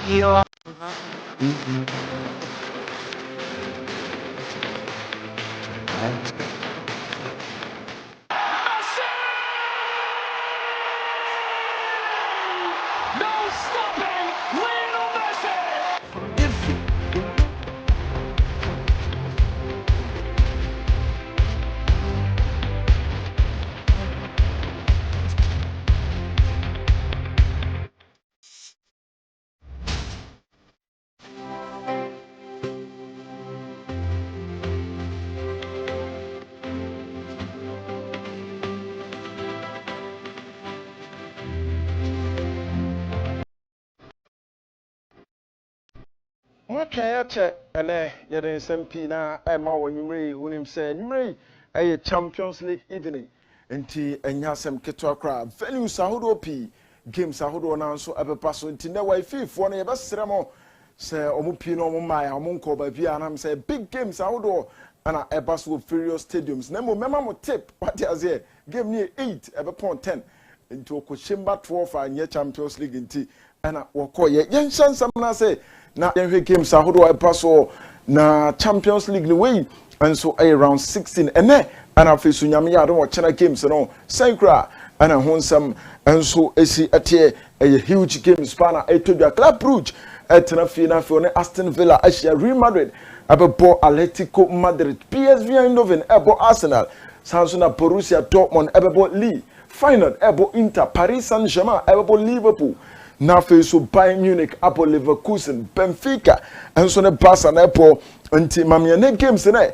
You. No stopping Lionel Messi! Okay, and yɛde nsɛm pii na ɛma wɔ nwummerɛ yi wonim sɛ nwummerɛ yi ɛyɛ champions league evening nti ɛnya asɛm ketewa koraa venues ahodoɔ pii games ahodoɔ no nso ɛbɛba so nti nnɛ wɔafiifoɔ no yɛbɛsrɛ mo sɛ ɔmo pii no ɔmo mmaeɛ a ɔmo nkɔ baabi a nam sɛ big games ahodoɔ ɛna ɛba so wɔ various stadiums na mmom mɛma mo tip wate aseɛ game no yɛ 8 ɛbɛpɔn 10 nti wɔkɔhyɛm ba 12 a nyɛ champions league nti ɛna wɔkɔyɛ yɛnhyɛ nsɛm no ase na yɛnhwɛ games ahodoɔ ɛpa so na champions league no wei nso ɛyɛ round 16 ɛnɛ ɛna afei so nyame yɛ adom wɔkyena games no sɛn koraa ɛna ho nsɛm nso ɛsi ɛteɛ ɛyɛ huge games pa na ɛtɔ dwa Club Brugge ɛtena fie na afei ne Aston Villa ahyia Real Madrid ɛbɛbɔ Atletico Madrid PSV Eindhoven ɛbɔ Arsenal san so na Borussia Dortmund ɛbɛbɔ Lille final ɛbɔ Inter Paris Saint-Germain ɛbɛbɔ Liverpool na afei so Bayern Munich abɔ Leverkusen Benfica nso ne Barca na ɛbɔ nti mamiane games na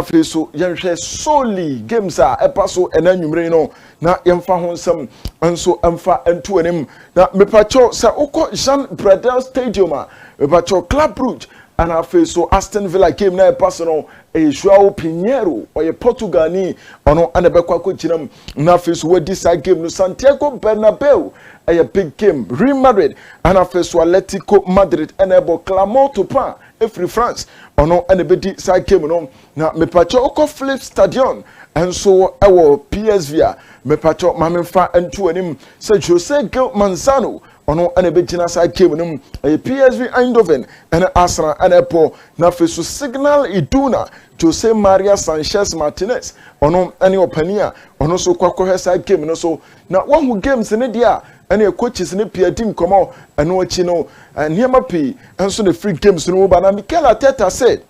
afei so yɛnhwɛ solely games a ɛpa so ɛna nwumire no na yɛmfa ho nsɛm nso ɛmfa nto anim na mepakyɛw sɛ wokɔ Jean Bradel Stadium a mepakyɛw Club Brugge ana afei so Aston Villa game na ɛpa so no ɛyɛ João Pinheiro ɔyɛ Portugal ni ɔno ana bɛkɔ akɔgyina mu na afei so wadi saa game no Santiago Bernabeu ɛyɛ big game Real Madrid ana afei so Atletico Madrid ɛna ɛbɔ Clermont Topin efiri France ɔno ɛna bɛdi saa game no na mepakyɛ ɔkɔ Philips Stadion ɛnso ɛwɔ PSV a mepakyɛ mamemfa nto anim sɛ Jose Gil Manzano ɔno ɛna bɛgyina saa game no mu ɛyɛ PSV Eindhoven ɛna Arsenal ɛna ɛbɔ na afei so Signal Iduna Jose Maria Sanchez Martinez ɔno ɛne ɔpani a ɔno so kɔkɔhwɛ saa game no so na wɔn games ne deɛ a ɛne coaches ne pia di nkɔmɔ ɛno akyi no nneɛma pii nso ne free games no mu ba na Mikel Arteta said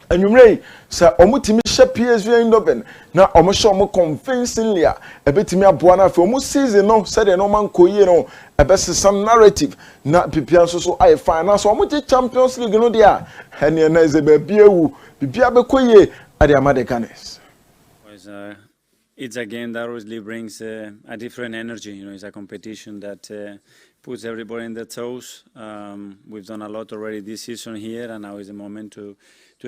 anwumrɛ sɛ ɔmo timi hyɛ PSV Eindhoven na ɔmo hyɛ ɔmo convincingly a ɛbɛtimi aboa na afei ɔmo season no sɛdeɛ no ɔmo ankɔ yie no ɛbɛsesa narrative na pipia nso so ayɛ fine na so ɔmo gye Champions League no deɛ a ɛneɛ na ɛsɛ baabi awu pipia bɛkɔ yie ade ama de Ganes. It's a game that obviously brings a different energy. You know, it's a competition that puts everybody in their toes. We've done a lot already this season here, and now is the moment to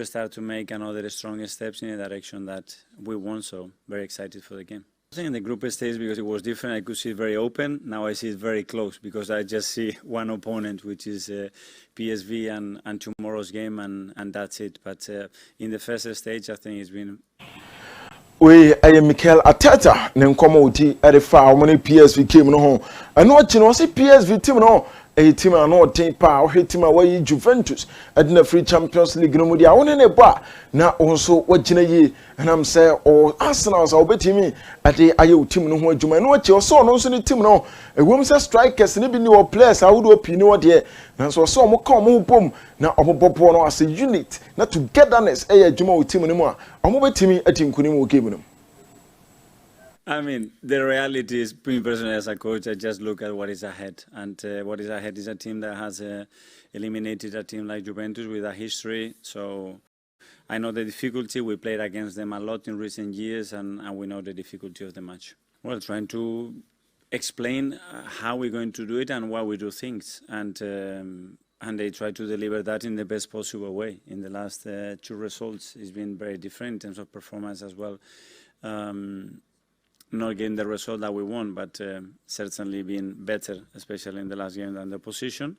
start to make another strong steps in the direction that we want. So very excited for the game. I think in the group stage, because it was different, I could see it very open. Now I see it very close because I just see one opponent, which is PSV and tomorrow's game, and that's it. But in the first stage, I think it's been... we Mikel Arteta ne nkɔmɔ oti ɛrefa a wɔn ne PSV game no ho ɛno akyi no wɔsi PSV team no ɛyɛ team a no ɔten pa a ɔhwɛ team a wɔyi Juventus ɛde na free Champions League no mu deɛ wɔn ne bɔ a na wɔn nso wɔgyina yie ɛnam sɛ ɔ Arsenal sɛ wɔbɛtumi ɛde ayɛ o team no ho adwuma ɛno akyi ɔsɔ ɔno nso ne team no ɛwɔm sɛ strikers ne bi ni wɔ players ahodoɔ pii ne wɔ deɛ nanso ɔsɔ wɔn ka wɔn ho bom na wɔn bɔ bɔɔl no as a unit na togetherness ɛyɛ adwuma wɔ team no mu a wɔn bɛtumi ɛdi nkunim wɔ game no mu. I mean, the reality is, me personally as a coach, I just look at what is ahead. And what is ahead is a team that has eliminated a team like Juventus with a history. So I know the difficulty. We played against them a lot in recent years, and we know the difficulty of the match. Well, trying to explain how we're going to do it and why we do things. And they try to deliver that in the best possible way. In the last two results, it's been very different in terms of performance as well. Not getting the result that we want, but certainly being better, especially in the last game than the opposition.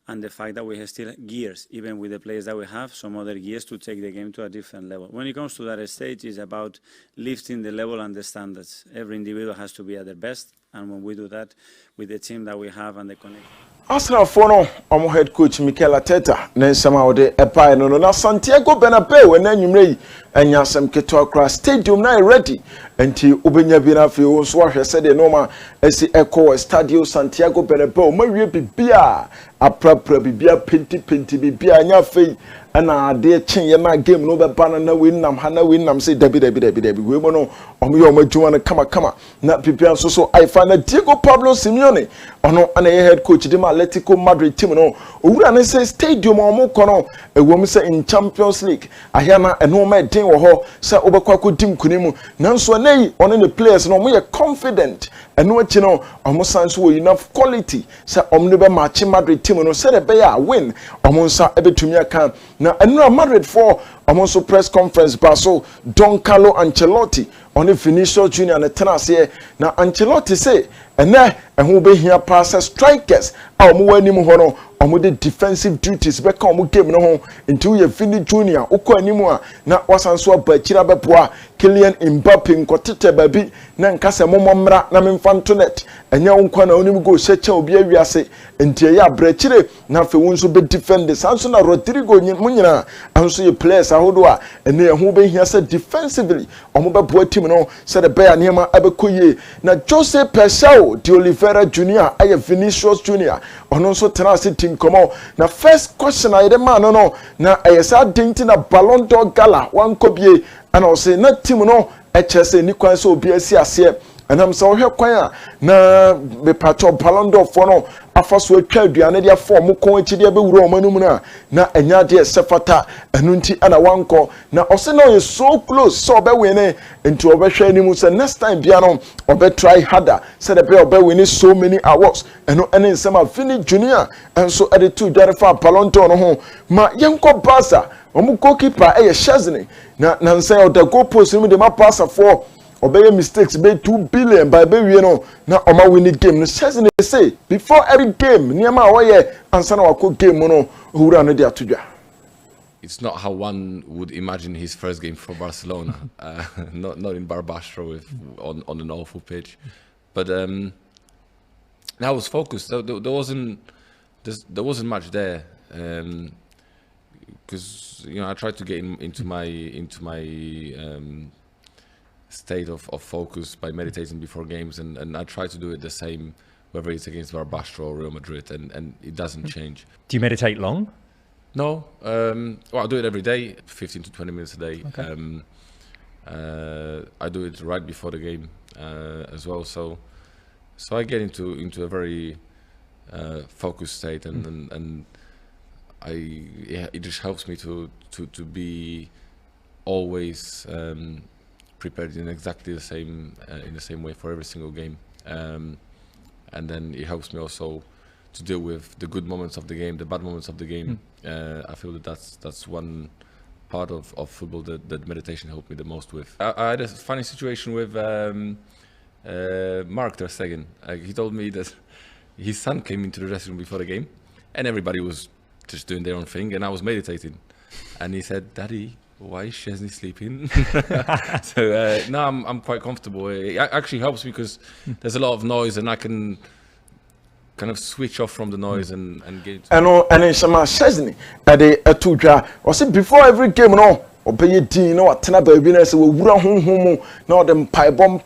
And the fact that we have still gears, even with the players that we have, some other gears to take the game to a different level. When it comes to that stage, it's about lifting the level and the standards. Every individual has to be at their best, and when we do that with the team that we have and the connection. Arsenal for no head coach Mikel Arteta na nsema ode epai no na Santiago Bernabeu na nwumrei anya sem keto akra stadium na ready enti obenya bi na fe wo so ahwese de no ma esi Eco Stadio Santiago Bernabeu mawie bibia aprapra bibia penti bibia anya fe na ade chen ye na game no be ban na winnam ha na winnam say dabi we mo no omo ye omadwuma na kama na bibia so aifa na Diego Pablo Simeone ono ana head coach de Atletico Madrid team no owura ne say stadium omo kono ewom say in Champions League ahia na eno ma den wo ho say obekwa kodim kunimu nanso nei ono the players no mo ye confident eno achi no omo sanso wo enough quality say omo ne be match Madrid team no say be ya win omo nsa ebetumi aka na eno Madrid for omo so press conference ba so Don Carlo Ancelotti on Vinicius Junior na tenase na Ancelotti say ene ehun be hia pass strikers a omo wanim ho no omo de defensive duties be ka omo game no ho nti ye Vini Junior ukọ animu a na wasanso abachira bepoa Kylian Mbappe nkotete babi na nkase mommra na memfanto net enya wonkwa na onim go hyeche obi awiase nti ye abrachire na fe wonso be defend sanso na Rodrigo munyina anso ye players ahodo a ene ehun be hia se defensively omo be boa team no se de be anema abekoye na Jose Pesao de Oliveira Junior aye Vinicius Junior ono nso tenase team komo na first question I the man no na ayesa dinti na Ballon d'Or gala wan kobie ana o say na team no echese ni kwan so obi asi ase anam so hwe kwan a na be patcho Ballon d'Or for no afaso atwa aduane dia form ko akide be wuro omanum na enya de sefata anunti ana wanko na o say no you so close so be win into obehwe animu say next time bia no obe try harder say the be obe win so many awards eno ene nsema Vini Junior enso editu derifa Ballon d'Or no ho ma yenko Barca omu goalkeeper Szczesny na nsan o the goal post mu de ma passer for obey mistakes be 2 billion by be we no na oma win the game no Szczesny say before every game niam a ye ansa na wako game no hura no de atodwa. It's not how one would imagine his first game for Barcelona, not in Barbastro on an awful pitch, but I was focused. There wasn't much there. Because I tried to get into my state of focus by meditating before games, and I try to do it the same whether it's against Barbastro or Real Madrid, and it doesn't change. Do you meditate long? No, well, I do it every day, 15 to 20 minutes a day. Okay. I do it right before the game as well, so I get into a very focused state, and it just helps me to be always prepared in exactly the same way for every single game, and then it helps me also to deal with the good moments of the game, the bad moments of the game. I feel that's one part of football that meditation helped me the most with. I had a funny situation with Mark ter Stegen. He told me that his son came into the dressing room before the game, and everybody was just doing their own thing, and I was meditating, and he said, "Daddy, why is Szczesny sleeping?" So no, I'm quite comfortable. It actually helps because there's a lot of noise, and I can kind of switch off from the noise and get into and then some Szczesny at the atudwa or say before every game no obey din no atena baabi na se wo wura honhom na odem paibom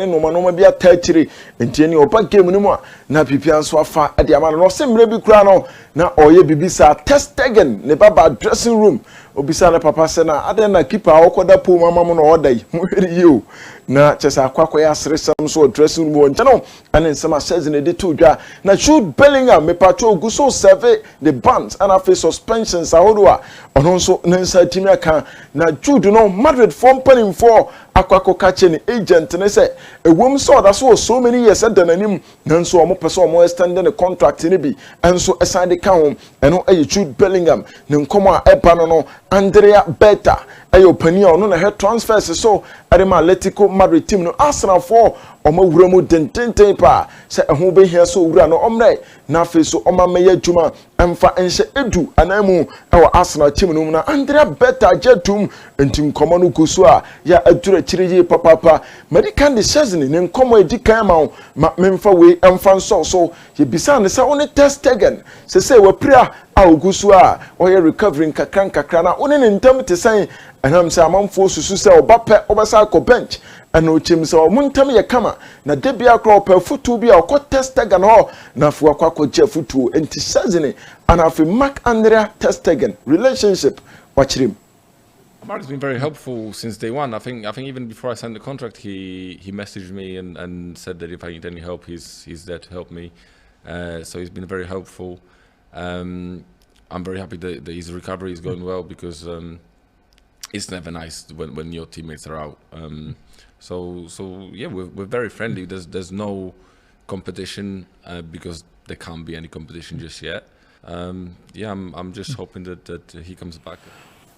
no ma bia taachire enti ni oba game no mu na pipia nso afa ade ama no se mre bi kura no na oye bibisa test again ne baba dressing room obisa na papa se na ade na keeper akoda po mama mo no odai mo heri yo na chesa akwakoya asresam so dressing room nti no ane nsema Szczesny de tudwa na Jude Bellingham me pato guso serve the bans and after suspensions ahodo a ono nso nansa timi aka na Jude no Madrid form panim for akwako kache ni agent ne se ewom so da so many years adananim nanso omo pese omo extend the contract ni bi enso aside ka hom eno aye Jude Bellingham ne nkomo a eba no Andrea Beta ayo pani ono na head transfers so adema Atletico Madrid team no Arsenal for omo wura mu dententen pa se ehun be hia so wura no omre na fe so oma meya juma emfa enhye edu anamu ewo Arsenal team no na Andrea Beta jetum enti nkomo no kuso a ya adura chirije papa medical decision seasoning ne nkɔmɔ edi kan ma wo ma memfa we ɛmfa nsɔ so ye bisa ne sɛ one test again se wapira a ogusu a ɔyɛ recovering kakra na one ne ntam te sɛn ɛnam sɛ amanfo susu sɛ ɔbapɛ ɔbɛsa akɔ bench ɛna ochim sɛ ɔmo ntam yɛ kama na debia akɔ ɔpɛ futu bi a ɔkɔ test again hɔ na afo akɔ gye futu enti seasoning and afi Mark Andrea test again relationship wachirim. Mark's been very helpful since day one. I think even before I signed the contract, he messaged me and said that if I need any help, he's there to help me. So he's been very helpful. I'm very happy that his recovery is going well because it's never nice when your teammates are out. So yeah, we're very friendly. There's no competition because there can't be any competition just yet. Yeah, I'm just hoping that he comes back.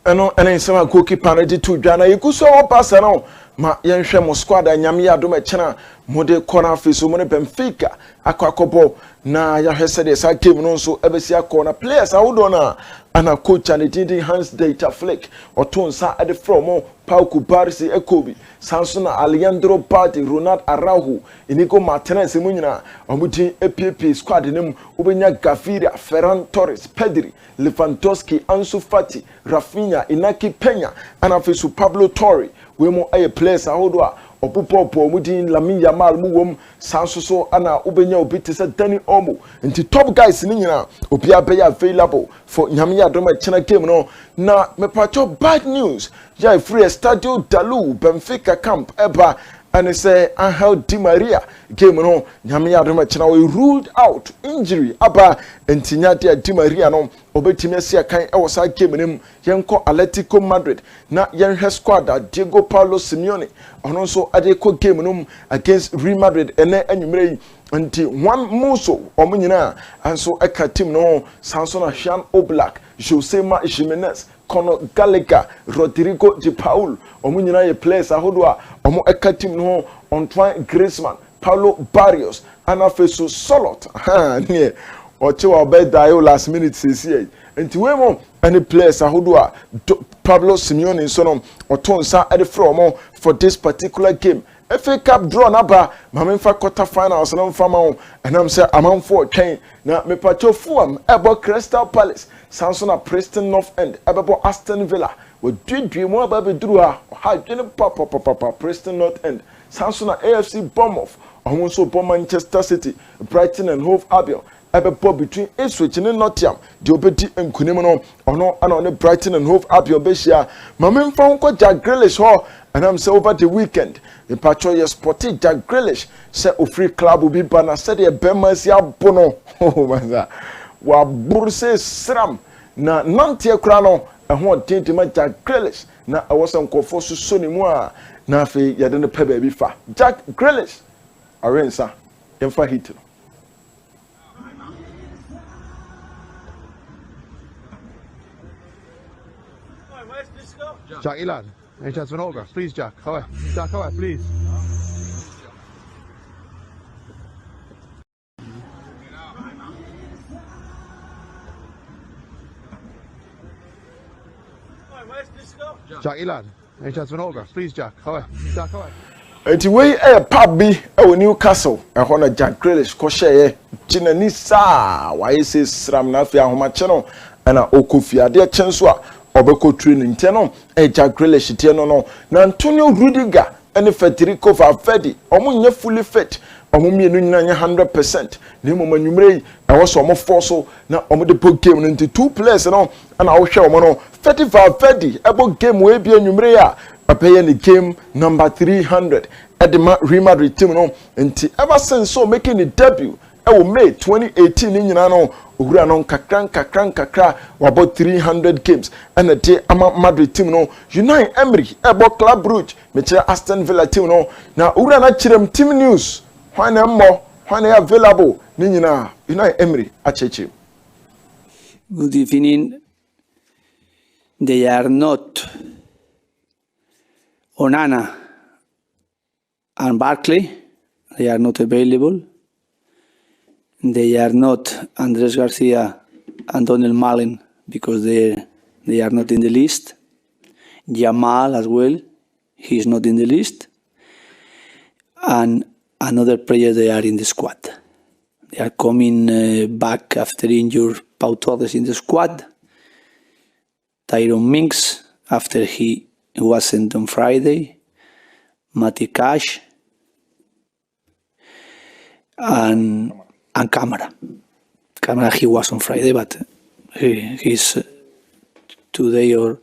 Eno nsema goalkeeper na di to dwana yekuso opasa no ma yenhwe mo squad anyame ya dom echena mode corner face mo ne Benfica akwakobo na ya hwese de sa game no nso ebesi akọ players awodo na ana coach and didi Hans Data Flick otonsa ade from Pau Kubarsi Ekobi Sansona Alejandro Balde Ronald Araujo Inigo Martinez mu nyina omudi EPP squad nim obenya Gaviria Ferran Torres Pedri Lewandowski Ansu Fati Rafinha Inaki Peña ana fesu Pablo Torre we mo aye players ahodo a opupopo mudi Lamine Yamal mu wom sansoso ana obenya obi te se Dani Olmo nti top guys ni nyina obi abeya available for nyame ya dom chena game no na mepacho bad news ya free Estadio Dalu Benfica camp eba and say Angel Di Maria game no nyame ya dom chena we ruled out injury aba entinya Di Maria no obetimi asia kan e wosa game nim yenko Atletico Madrid na yenhwe squad Diego Paulo Simeone ono so ade ko game no against Real Madrid ene anwumre nti one muso omunyina anso eka team no Samson Jean Oblak Josema Jimenez Conor Gallagher Rodrigo de Paul omunyina ye players ahodo a omo eka team no Antoine Griezmann Paulo Barrios anafeso Solot ha ne ochewa obedayo last minute sisi nti we mo any players ahodo a Pablo Simeone so no otonsa ade from for this particular game FA Cup draw naba mamemfa quarter finals no mfama enam say amanfo twen na mepacho fuam ebo Crystal Palace Samson Preston North End ebo Aston Villa we dwidwi mo aba beduru ha dwene papa Preston North End Samson AFC Bournemouth ohun so Manchester City Brighton and Hove Albion ebo between Ipswich and Nottingham de obedi enkunim no ono ana on Brighton and Hove Albion be hia mamemfa nko Jack Grealish ho and I'm say over the weekend the patrol sporty Jack Grealish say o free club will be bana said the Bemasi abono oh man wa burse sram na nantie kra no ho tintima Jack Grealish na awosan kofo so ni mu a na afi yade ne pe ba bi fa Jack Grealish arensa emfa hit no Jack, lad. Any chance for an autograph? Please, Jack. Hi. Jack, hi, please. Jack, lad. Any chance for an autograph? Please, Jack. Hi. Jack, hi. Enti we pub bi e Newcastle e ho na Jack Grealish ko share jinani sa wa yesi sram na afia homache no na okofia de chenso a obeko training te no Jack Grealish te no na Antonio Rudiger ene Federico Valverde omo nya fully fit omo mienu nyina nya 100% na mo manwumre e wo so omo force na omo de po game no nti two players no na wo hwe omo no Federico Valverde ebo game we bi anwumre a apeye ni game number 300 at the Real Madrid team no nti ever since so making the debut May 2018 ni nyina no ogura no kakra about 300 games and the day Madrid team no Unai Emery about Club Brugge me kire Aston Villa team no na ogura na kirem team news when available ni nyina Unai Emery acheche. Good evening. They are not Onana and Barkley. They are not available. They are not Andres Garcia and Donald Malen because they are not in the list. Jamal as well, he is not in the list. and another player they are in the squad. They are coming back after injured Pau Torres in the squad. Tyrone Minks after he wasn't on Friday. Matty Cash and Camara. Camara he was on Friday, but he's today or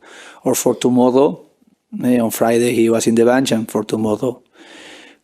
for tomorrow. On Friday he was in the bench, and for tomorrow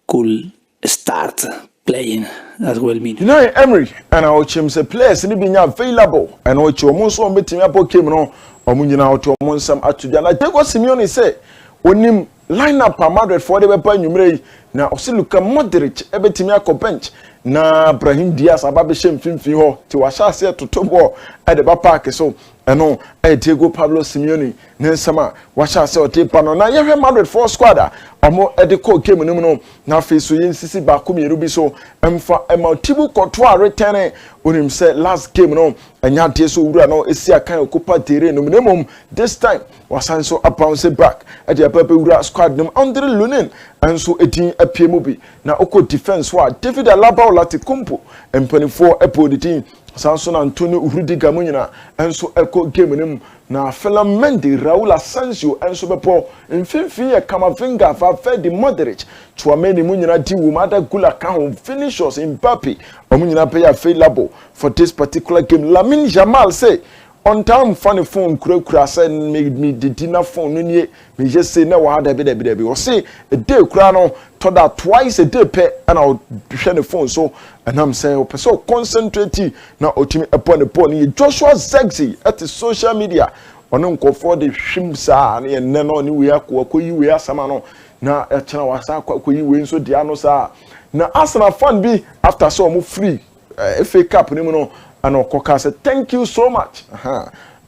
could start playing as well. Emery and our chim's players ni be available and which almost one betting up came no omunyina auto monsam atuja na Diego Simeone say onim lineup a Madrid for the weapon numere na Luka Modric ebetimi akọ bench na Brahim Diaz ababehye mfimfi ho ti wa sha se totobo e de ba park so eno Diego Pablo Simeone ne nsama wa sha se otepa no na yehwe Madrid for squad a omo e de call game no na fe so yensisi ba ko mieru bi so emfa ematibu koto a return onim say last game no enya de so wura no esi akan okupa tere no mnemom this time wasan so bounce back e de papa wura squad no Andre Lunin anso edin apiemu bi na oko defense wa David Alaba Latikumpo empanifo epoditi Sanson Antonio Rudiger munyina enso eko game nim na Ferland Mendy Raul Asensio enso bepo mfimfi ya Camavinga Valverde Modric Tchouameni munyina di Wumada Gula kan finishers Mbappe omunyina pay available for this particular game. Lamine Yamal say on time funny phone kura say me the dinner phone no nie me just say na wa da be o say a day kura no to that twice a day pe and I'll share the phone so and I'm saying o so concentrate na otimi upon the phone Joshua Zexi at the social media ono nkofo de hwim sa na ye ne no ni we akoyi we asama no na e chena wasa akoyi we nso dia no sa na Arsenal fan bi after so mo free FA Cup ni mo no and Okoka said, thank you so much.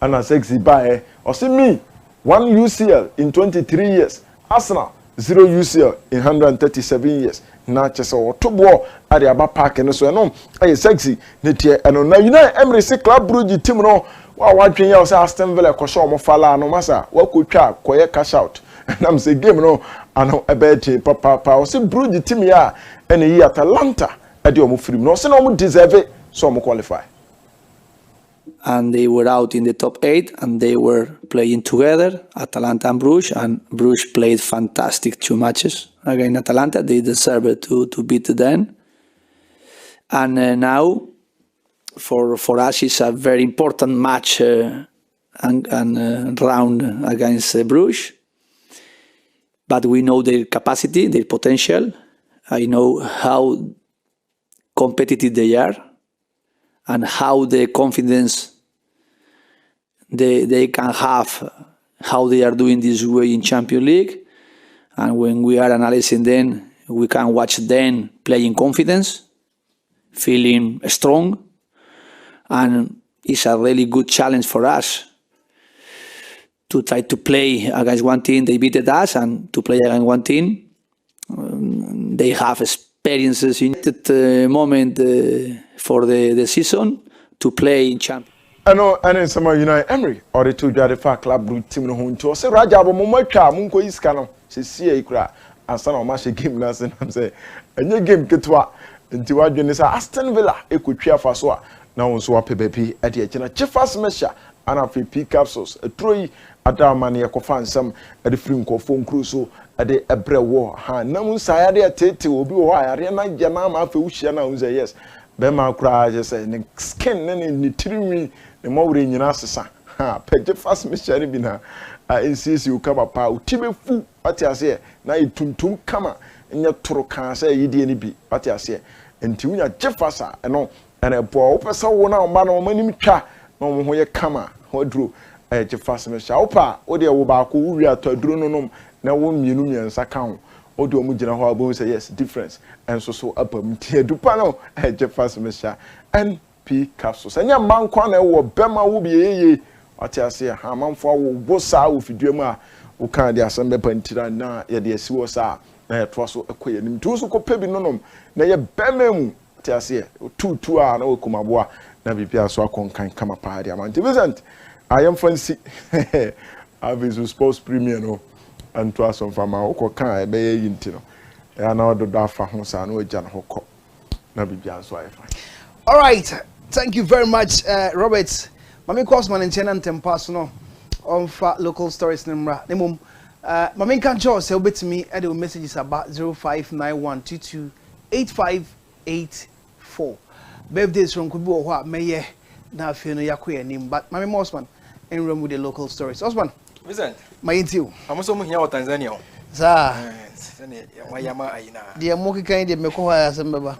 And I said, or see me, 1 UCL in 23 years. Arsenal, 0 UCL in 137 years. Na chesa o tobo ade aba park no so no ay sexy netie eno na United Emery se Club Brugge team no wa wadwen ya o say Aston Villa ko show mo fala no masa wa ko twa koye cash out na am say game no ano ebeti papa o say Brugge team ya ene yi Atalanta ade o mo free no say no mo deserve so mo qualify. And they were out in the top 8 and they were playing together, Atalanta and Bruges played fantastic 2 matches against Atalanta. They deserved to beat them. And now for us it's a very important match and round against Bruges. But we know their capacity, their potential. I know how competitive they are and how the confidence they can have, how they are doing this way in Champions League. And when we are analyzing them, we can watch them playing confidence, feeling strong. And it's a really good challenge for us to try to play against one team. They beat us, and to play against one team, they have experiences in that moment for the season to play in Champions. I know, and some United Emery or the 2 Jadifa Club Brugge team no hunto. Say Raja bo mo matwa munko iska no. Se sie ikura ansa na o ma she game na say am say enye game ketwa nti wadwene say Aston Villa ekotwa fa so a na won so apebepi e de akina Chifas Mesha ana fi P capsules etroyi adama na yekofa nsam e de free nkofo nkru so e de ebrewo ha na mun sa ya de tete obi wo ayare na gya na ma afa wuhia na un say yes be ma kura je say ne skin ne ni tirimi ne mawre nyina sesa ha peje fast mission bi na insisi ukaba pa utibe fu ati ase na ituntum kama nya toro kan say yidie ni bi ati ase enti unya jefasa eno ene bo opesa wo na ma no manim twa na mo ho ye kama ho duro jefasa me sha opa wo de wo ba ko wi ataduro no nom na wo mienu miensa ka ho o de o mu gina ho abo say yes difference enso so apam tie dupa no jefasa me sha NP capsules enya man kwa na wo bema wo bi yeye ati ase ha manfo wo bosa wo fiduam a wo kan de asembe pantira na ye de asi wo sa na ye to so ekoye nim tu so ko pebi nonom na ye bema mu ati ase tutu a na wo kumabo a na bibia so akonkan kama pa de amante Vincent I am fancy Avisu Sports Premier no and to us on fama wo ko kan e be ye yinti no ya na odo do afa ho sa na ogya no hokọ na bibia so ayefa. All right, thank you very much, Robert. Mami Cosman and Chenan Tempass no on local stories number. Nemum, Mami can show us a me at the messages about 0591228584. Birthdays from Kubu or Maye now feel no Yakuya name, but Mami Mosman in room with the local stories. Osman, Vincent, my into I'm also here with Tanzania. Sir, Yama, the Moki kind of Mekoa as a member.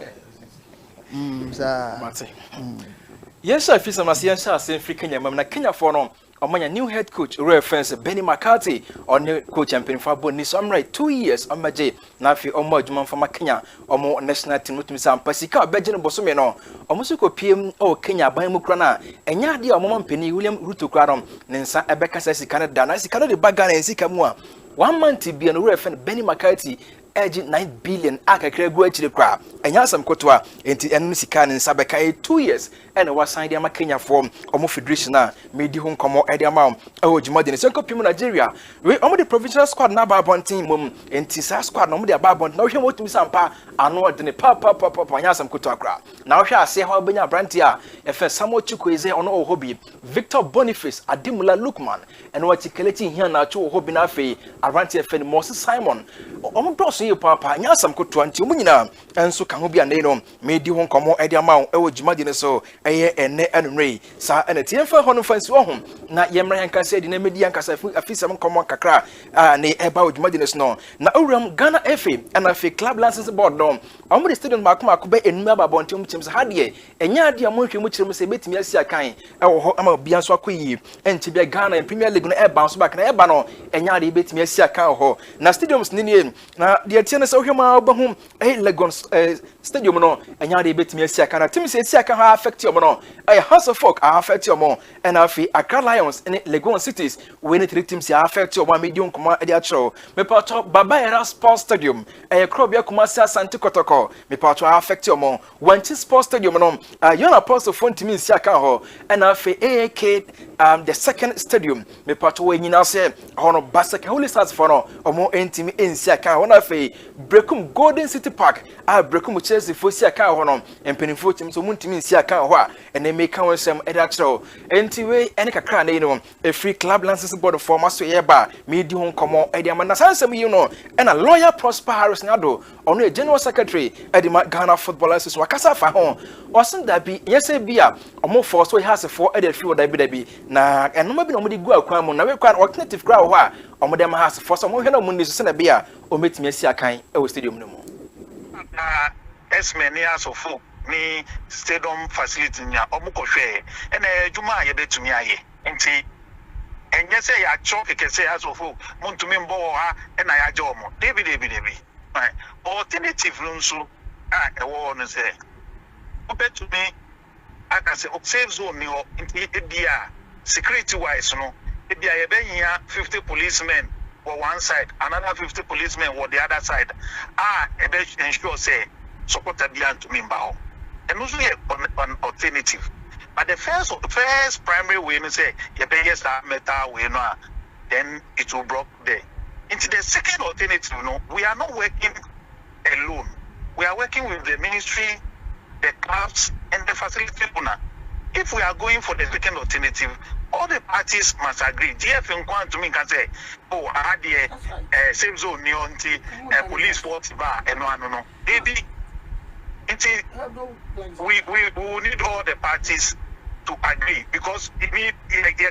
Yes, I feel some as yes, I say Kenya, Mamma Kenya for no. Among a new head coach, reference Benny McCarthy, or new coach champion for Bonnie. I'm right 2 years on my J. Now, if you are more from Kenya or more national team with me, some Pasica, Benjamin Bosomeno, or Musuko PM or Kenya by Mukrana, and Yadi or Mom Penny, William Ruto Cradom, Nansa Abeka says he cannot done. I see Canada Bagan and Sikamua. 1 month to be an reference Benny McCarthy. Edging 9 billion aka krego to the crowd and yasam kotwa enti enu sika ne sabeka 2 years and was signed the Kenya form omo federation na medi ho nkomo e dia ma o jumade ne senko pim Nigeria we omo the provincial squad na ba bontin mum enti sa squad no omo the ba bontin na hwe motumi sampa ano de ne pa yasam kotwa kra na hwe ase ho benya branti a e fe Samuel Chukwueze ono o hobi Victor Boniface Adimula Lukman and what Keleti here na cho hobi na fe Aranti fe Moses Simon omo doso papa nyasam koto anti munyina enso ka ho bia ne no medi ho nkomo e dia ma e wo jumade ne so eye ene anunrei sa ene tiemfa ho no fansi wo ho na yemra yanka se di na medi yanka sa afisam nkomo kakra ne e ba wo jumade ne so no na owram Ghana FA and FA club license board no omo the stadium makoma be enuma ba bontim chim sa hade enya ade amonhwe mu kirem se betimi asi akan e wo ho ama bia so akoyi enti bia Ghana Premier League no e ba so back na e ba no enya ade betimi asi akan ho na stadiums ni na the tiene so hwema obahum Lagos stadium no enya de betimi asia kana tim se asia kan ha affect your no House of Folk affect your mo and afi Accra Lions in Lagos cities when it teams affect your one medium kuma e dia chro me pato Baba Era Sports Stadium Krobia Kumasi Asante Kotoko me pato affect your mo Wanchi Sports Stadium no Yona Apostle Fontimi asia kan ho and afi AAK the second stadium me pato we nyina se hono Basaka Holy Stars for no omo entimi ensia kan ho na afi Brekum Golden City Park Brekum Chelsea fosi aka ho no empenifo tim so muntimi nsi aka ho a ene meka wonsem eda kiro enti we ene kakra na no a free club license board for maso ye ba me di ho nkomo edi amana sansem yi no ena lawyer Prosper Harris Nado ono a general secretary edi Ghana Football Association wakasa fa ho osin da bi yese bia omo for so has for edi free da bi na enoma bi no mo di gu akwan mo na we kwa alternative kra ho a omo dem has for so mo hwe na mo ni so na bia o metimi asi akan e wo stadium no mo esme ni asofo ni stadium facility nya omukohwe ena ejuma ye betumi aye nti enye se ya cho kekese asofo muntumi mbo ha ena ya je omo David alternative nso ewo no se obetumi aka se safe zone ni o nti ebia security wise no ebia ye benya 50 policemen on one side, another 50 policemen on the other side. Ensure say support the to me bao. And also an alternative. But the first primary way we say you pay star metal we know, then it will block there. Into the second alternative, no, we are not working alone. We are working with the ministry, the clubs, and the facility owner. If we are going for the second alternative, all the parties must agree. GF in to me can say, oh, I had the safe zone neonti, police force bar, and no. Maybe we will need all the parties to agree because you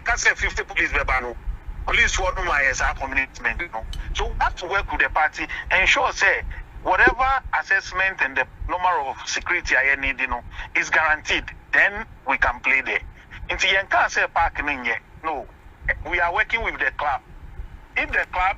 can't say 50 police bar. Police for no commitment. So we have to work with the party and ensure say whatever assessment and the number of security I need, is guaranteed. Then we can play there. Into you can't say parking in here. No, we are working with the club. If the club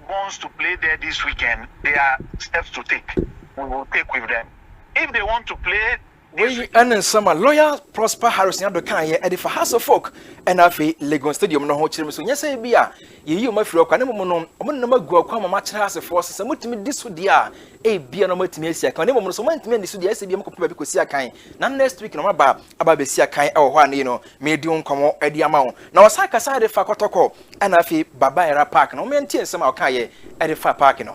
wants to play there this weekend, there are steps to take. We will take with them. If they want to play, we and some lawyer Prosper Harris Nado kan ye edi for House of Folk and afi Lagos Stadium no ho chire so nya say bia ye yi o mafiri kwa ne mo no o no magu akwa ma chire House Force se mutimi diso dia e bia no matimi asia kan ne mo no so mantimi diso dia ese bia mkopa bi kosi akan na next week no maba aba be si akan e wo ho ane no me di nkomo edi ama wo na wasaka sa de fa kotoko and afi Baba Era Park no me ntie nsem a o kan ye edi fa park no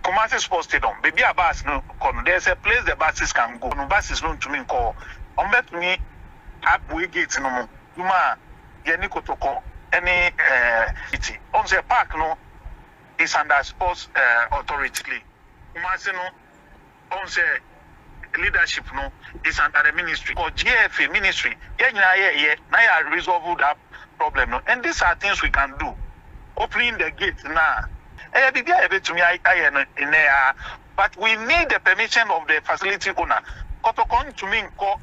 Kumasi Sports Stadium, baby a bus no kono. There's a place the buses can go. No buses no to me call. Bet me up we gate no mo. Uma yeni kotoko any city. On the park no is under sports authority. Kumasi no on the leadership no is under the ministry or GFA ministry. Yeah, now I resolve that problem no. And these are things we can do. Opening the gate now. But we need the permission of the facility owner. Kotokon to me call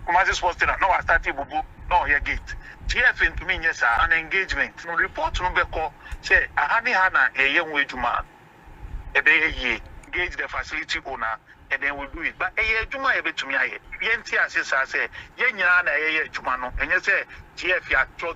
Kumasi Sports Stadium. No, I started bubu. No, your gate. GFA to me yes, an engagement. No report no be call. Say ahani hana a young way to man. Engage the facility owner. And then we'll do it. But a year to my to me, Yentia says, I say, Yenya, a year to Mano, and you say, GF, to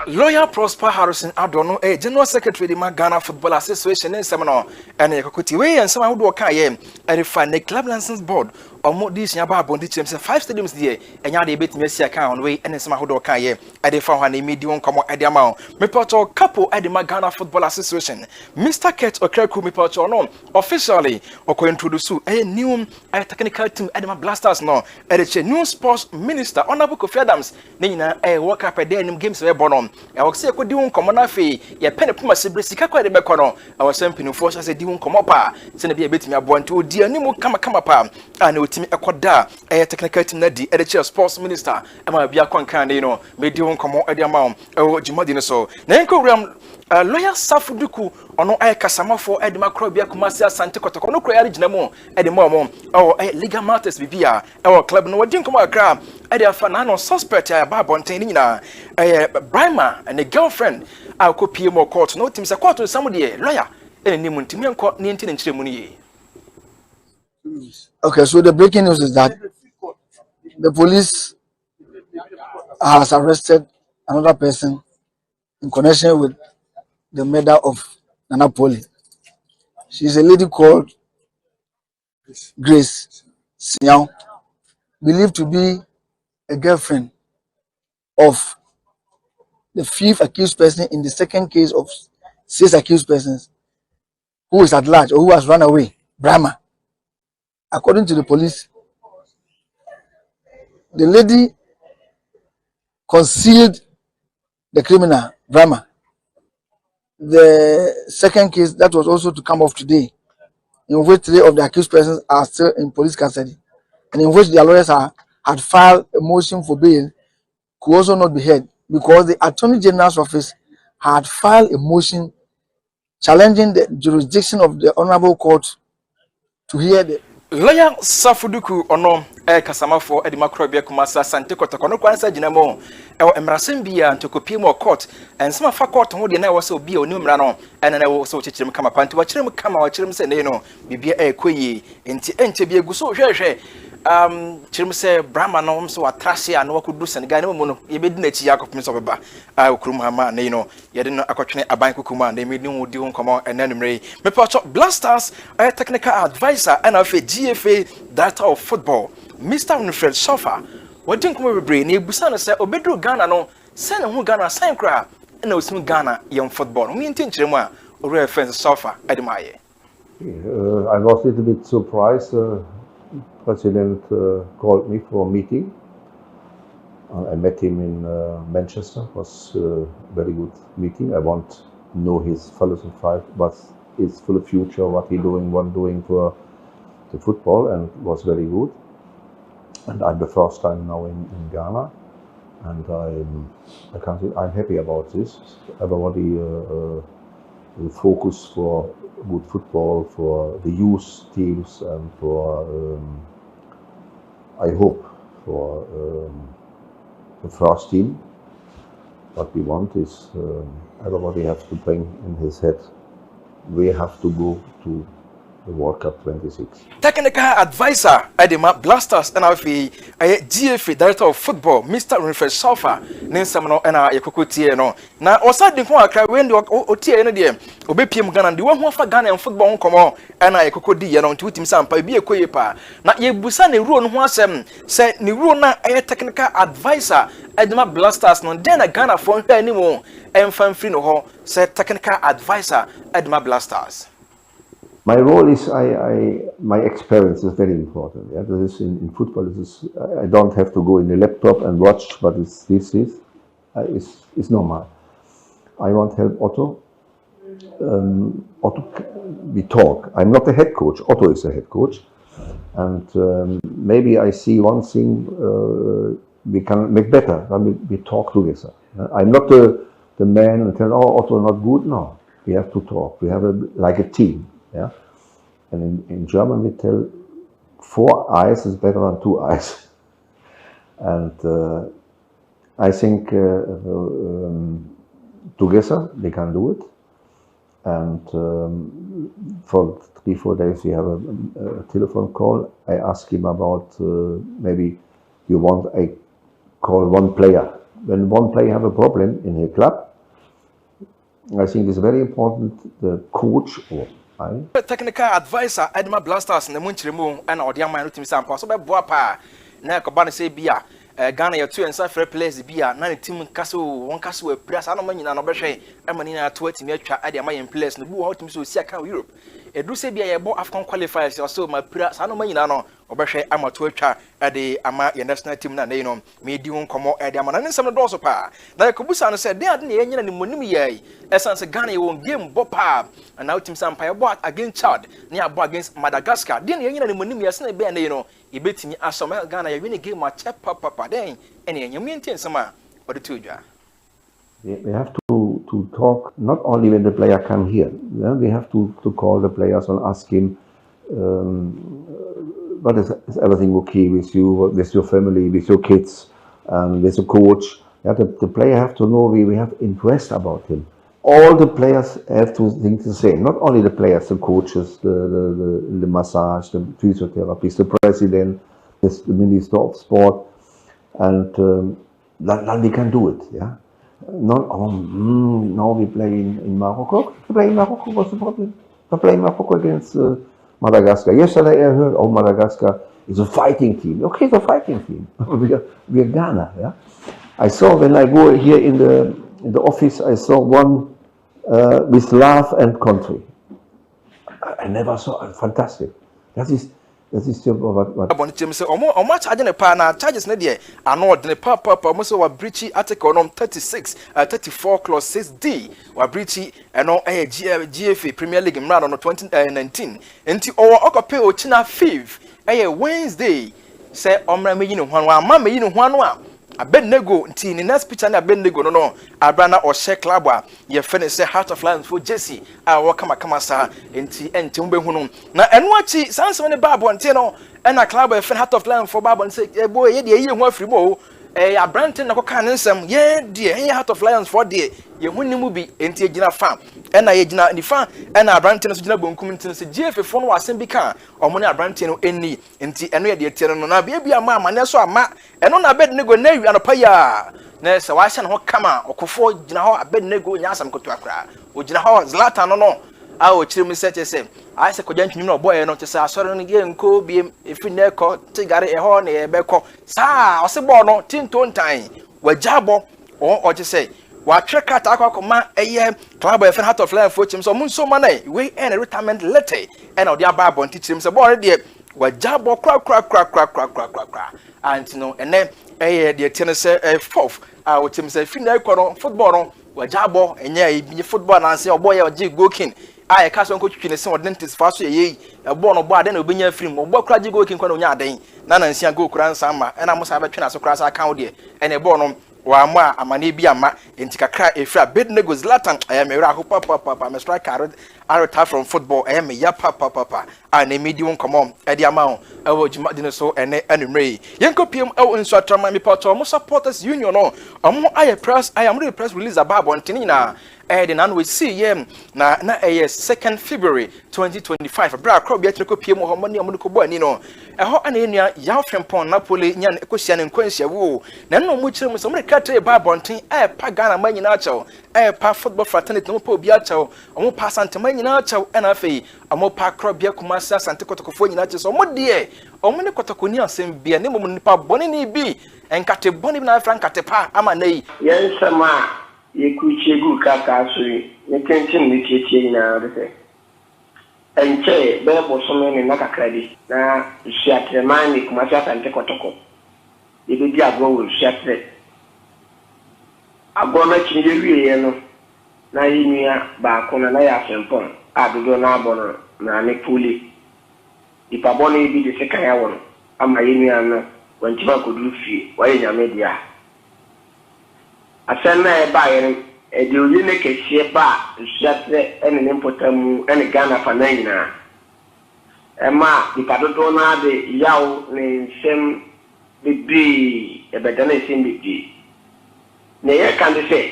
Lawyer Prosper Harrison Adono, a General Secretary of the Ghana Football Association in Seminole, and a Kokuti and someone who can and refine the club license board or more this Yaba Bondi Champs 5 stadiums there, and Yadi bit Messi account way and some who can and they found a medium come at the amount. Mepoto couple at the Ghana Football Association, Mr. Ket or Kerku Mepoto no officially or co introduce a new technical team at the Blasters no, and it's a new sports minister, Honorable Kofi Adams, Nina a work up a day in games where Bonom. I will say, could do come on fee, ya pen upon my siblings, Sika de Becono, I was simply force as a deal come up, send a bit me a born to dear Nimo come up, and with me a quadra, a technical team Nadi, a chair sports minister, and my Biacon Candino, made you come on at the amount, or Jimadino so. Nanko Ram, lawyer Safuduku, or no I Casama for Edma Crobia Kumasia Santa Cotocono Creatinamo, at the moment, or a Liga Martes Vivia, our club no didn't come a crab, at the Fanano suspect, a Barbontanina, a Brima, and a girlfriend. I'll copy more court, no teams a court to somebody, lawyer, and a Nimuntimian court, Nintin and Chimuni. Okay, so the breaking news is that the police has arrested another person in connection with the murder of Nana Poli. She's a lady called Grace Siao, believed to be a girlfriend of the 5th accused person in the second case of 6 accused persons who is at large or who has run away, Brahma. According to the police, the lady concealed the criminal, Brahma. The second case that was also to come off today, in which 3 of the accused persons are still in police custody, and in which their lawyers had filed a motion for bail, could also not be heard because the Attorney General's office had filed a motion challenging the jurisdiction of the Honorable Court to hear the Lawyer Safuduku ono kasama for Edma Crobia Kumasa Sante Kotokono Kwansa Jinamo Emrasembia and Tokopimo court and some of court who did not also be a numerano and I also teach him come upon to watch him come out him say no be a quay into be a guso Chim say Brahman so atrasia and what could do and Gano Ebednet Yakov Misobaba Krumhama Nino Yadin Akotune Abankuma they made no deal come out and enemy me Blasters a technical advisor and of a GFA data of football Mr. Winfred Sofa what didn't come with brain Busana say Obedro Ghana no send who Ghana sign cry and no soon Ghana young football we intend Chima or reference Sofa Admire. I was a little bit surprised. President called me for a meeting. I met him in Manchester. It was a very good meeting. I want to know his philosophy, but his full future, what he doing for the football, and it was very good. And I'm the first time now in Ghana, and I can't say I'm happy about this. Everybody will focus for good football for the youth teams and for I hope for the first team. What we want is everybody has to bring in his head we have to go to the World Cup 26. Technical advisor Edema Blasters and GFA Director of Football Mr. Renfrew Sofa Ninsamano and I Yakuti no. Now also the one cry when the OTA and the Obepim Ghana and the one who for Ghana and football come on and I Kokodi and on to him some be a queepa. Now ye Busani Ruan Wasem said Niruna a technical advisor Edema Blasters no then a Ghana for anymore and Fanfino ho said technical advisor Edema Blasters. My role is my experience is very important. Yeah, this is in football. This is I don't have to go in the laptop and watch, but this is normal. I want to help Otto. Otto, we talk. I'm not the head coach. Otto is the head coach, and maybe I see one thing we can make better. We talk together. I'm not the man and tell, oh, Otto not good. No, we have to talk. We have like a team. Yeah, and in German we tell 4 eyes is better than 2 eyes, and I think together we can do it. And for 3-4 days we have a telephone call. I ask him about maybe you want I call one player. When one player have a problem in a club, I think it's very important the coach or technical advisor Edema Blasters and the Munchrimu and our dear man to some possible boapa. Nakobana say beer, Ghana, your 2 and Safra players beer, 9 team castle, 1 castle, press, I don't mean an obeshe, and Manina 20 metra at the Mayan place, and who out to see account Europe. A do say be a bo Afcon qualifiers, or so my press, I don't mean an obeshe, I'm a Twitter at the Ama national team, and they know me doing come out at the Amaran and some of those pa. Now Kubusan said, they are the Indian and Munimi, essence a Ghana won't game bopa, and now Tim Sampire bought against Chad, near against Madagascar. Then the Indian and Munimi, as they know. You bet me as some Ghana, you win a game at Chap Papa, then, and you maintain some or the 2 jar. We have to talk not only when the player come here. Yeah? We have to call the players and ask him, what is everything okay with you, with your family, with your kids, with the coach. Yeah, the player have to know we have interest about him. All the players have to think the same. Not only the players, the coaches, the massage, the physiotherapist, the president, the minister of sport, and then we can do it. Yeah. Not now we play in Morocco. To play in Morocco, what's the problem? To play in Morocco against Madagascar. Yesterday I heard, oh, Madagascar is a fighting team. Okay, it's a fighting team. we are Ghana. Yeah. I saw when I go here in the office, I saw one with love and country. I never saw fantastic. That is what Abonchim say or much charging a partner charges nedia and not the papa almost a breachy article on 34 clause 6D or breachy and no GFA Premier League in round on 2019 until or pay Ochina 5th a Wednesday say Omra me one mamma you know one Abednego in the next picture na Abednego no Abrana or Shek Labwa ye finish say Heart of Lions for Jesse I walk kama sa enti ube hunu na enwachi sans when the Bible and no and a club Heart of Lions for Bible and say boy ye dey ho afri mo Abranten na koka nsem ye dey Heart of Lions for dey ye hunu mu bi enti agina fa and ye gina ni fa and Abranten so gina bonkum enti se GF fo no asem bi kan omo ne Abranten no eni enti eno ye dey tiere no na bia ama amane so ama eno na Abednego na wi anopa ya na se wa hye no kama okofo gina ho Abednego nya asam koto akra o gina ho Zlatan no a o kire mu seche se ai se kodja ntwim no boy no te se asore no ge nko bi efi na ekọ tigare e ho na e bekọ sa o se bo no tinto ntan wajabo o te se wa trekata akọkọma eye club of Heart of Lions for chim so mun so manai we and retirement letter and o dia Bible ntichim se bo de wajabo kra and no ene de tiene se fourth a o chim se fi na ekọ no football no wajabo enye bi football na se oboy o ji goalking I cast on coach in some dentist fast ye a born of bad and obey film or book crazy go king on yarding nana and see go cran summer and I must have a chance across account here and a bonum or a ma a mani be a ma in Tika if a bit negos Latin I am a rahu papa I'm a striker I retire from football I am a ya papa and a medium come on at the amount I will jump so and ray Yanko PM oh in Swatama me part almost supporters union no I am really press release a bab on Tinina then and we see na 2nd February 2025 bra crop be atreko pie mo ho mo ne mo ko bo ani no eho ana enua ya frempon Napoli nya ekosia ne nkwansia wo na no mo kire mo so mo katre ba bonten pa Ghana ma nyina achew pa football fraternity mo pa obi achew omo pa Asante ma nyina achew na afei omo pa crop be Kumasi Asante Kotokofo nyina achew so mo de omo ne Kotoko ni asem bia ne mo nipa bone ni bi enkate bone bi na frankate pa ama nei yen sama yekuche gu kaka so ye kentin ni tietie na de enche be bosomo ni nakakradi na shiatre mani Kumasi Asante Kotoko ye bi agwo wo shiatre agwo na chinye wiye no na yinia ba ko na ya sempon adodo na abono na ne puli ipabone bi de sekan ya wono ama yinia no wantima ko du fie waye nyame dia asana e ba yere e de oyi ne kehie ba shiatre ene ne potamu ene Ghana fa na nyina ema ipadodo na de yawo ne nsem bibi e bedana nsem bibi ne ye kan de se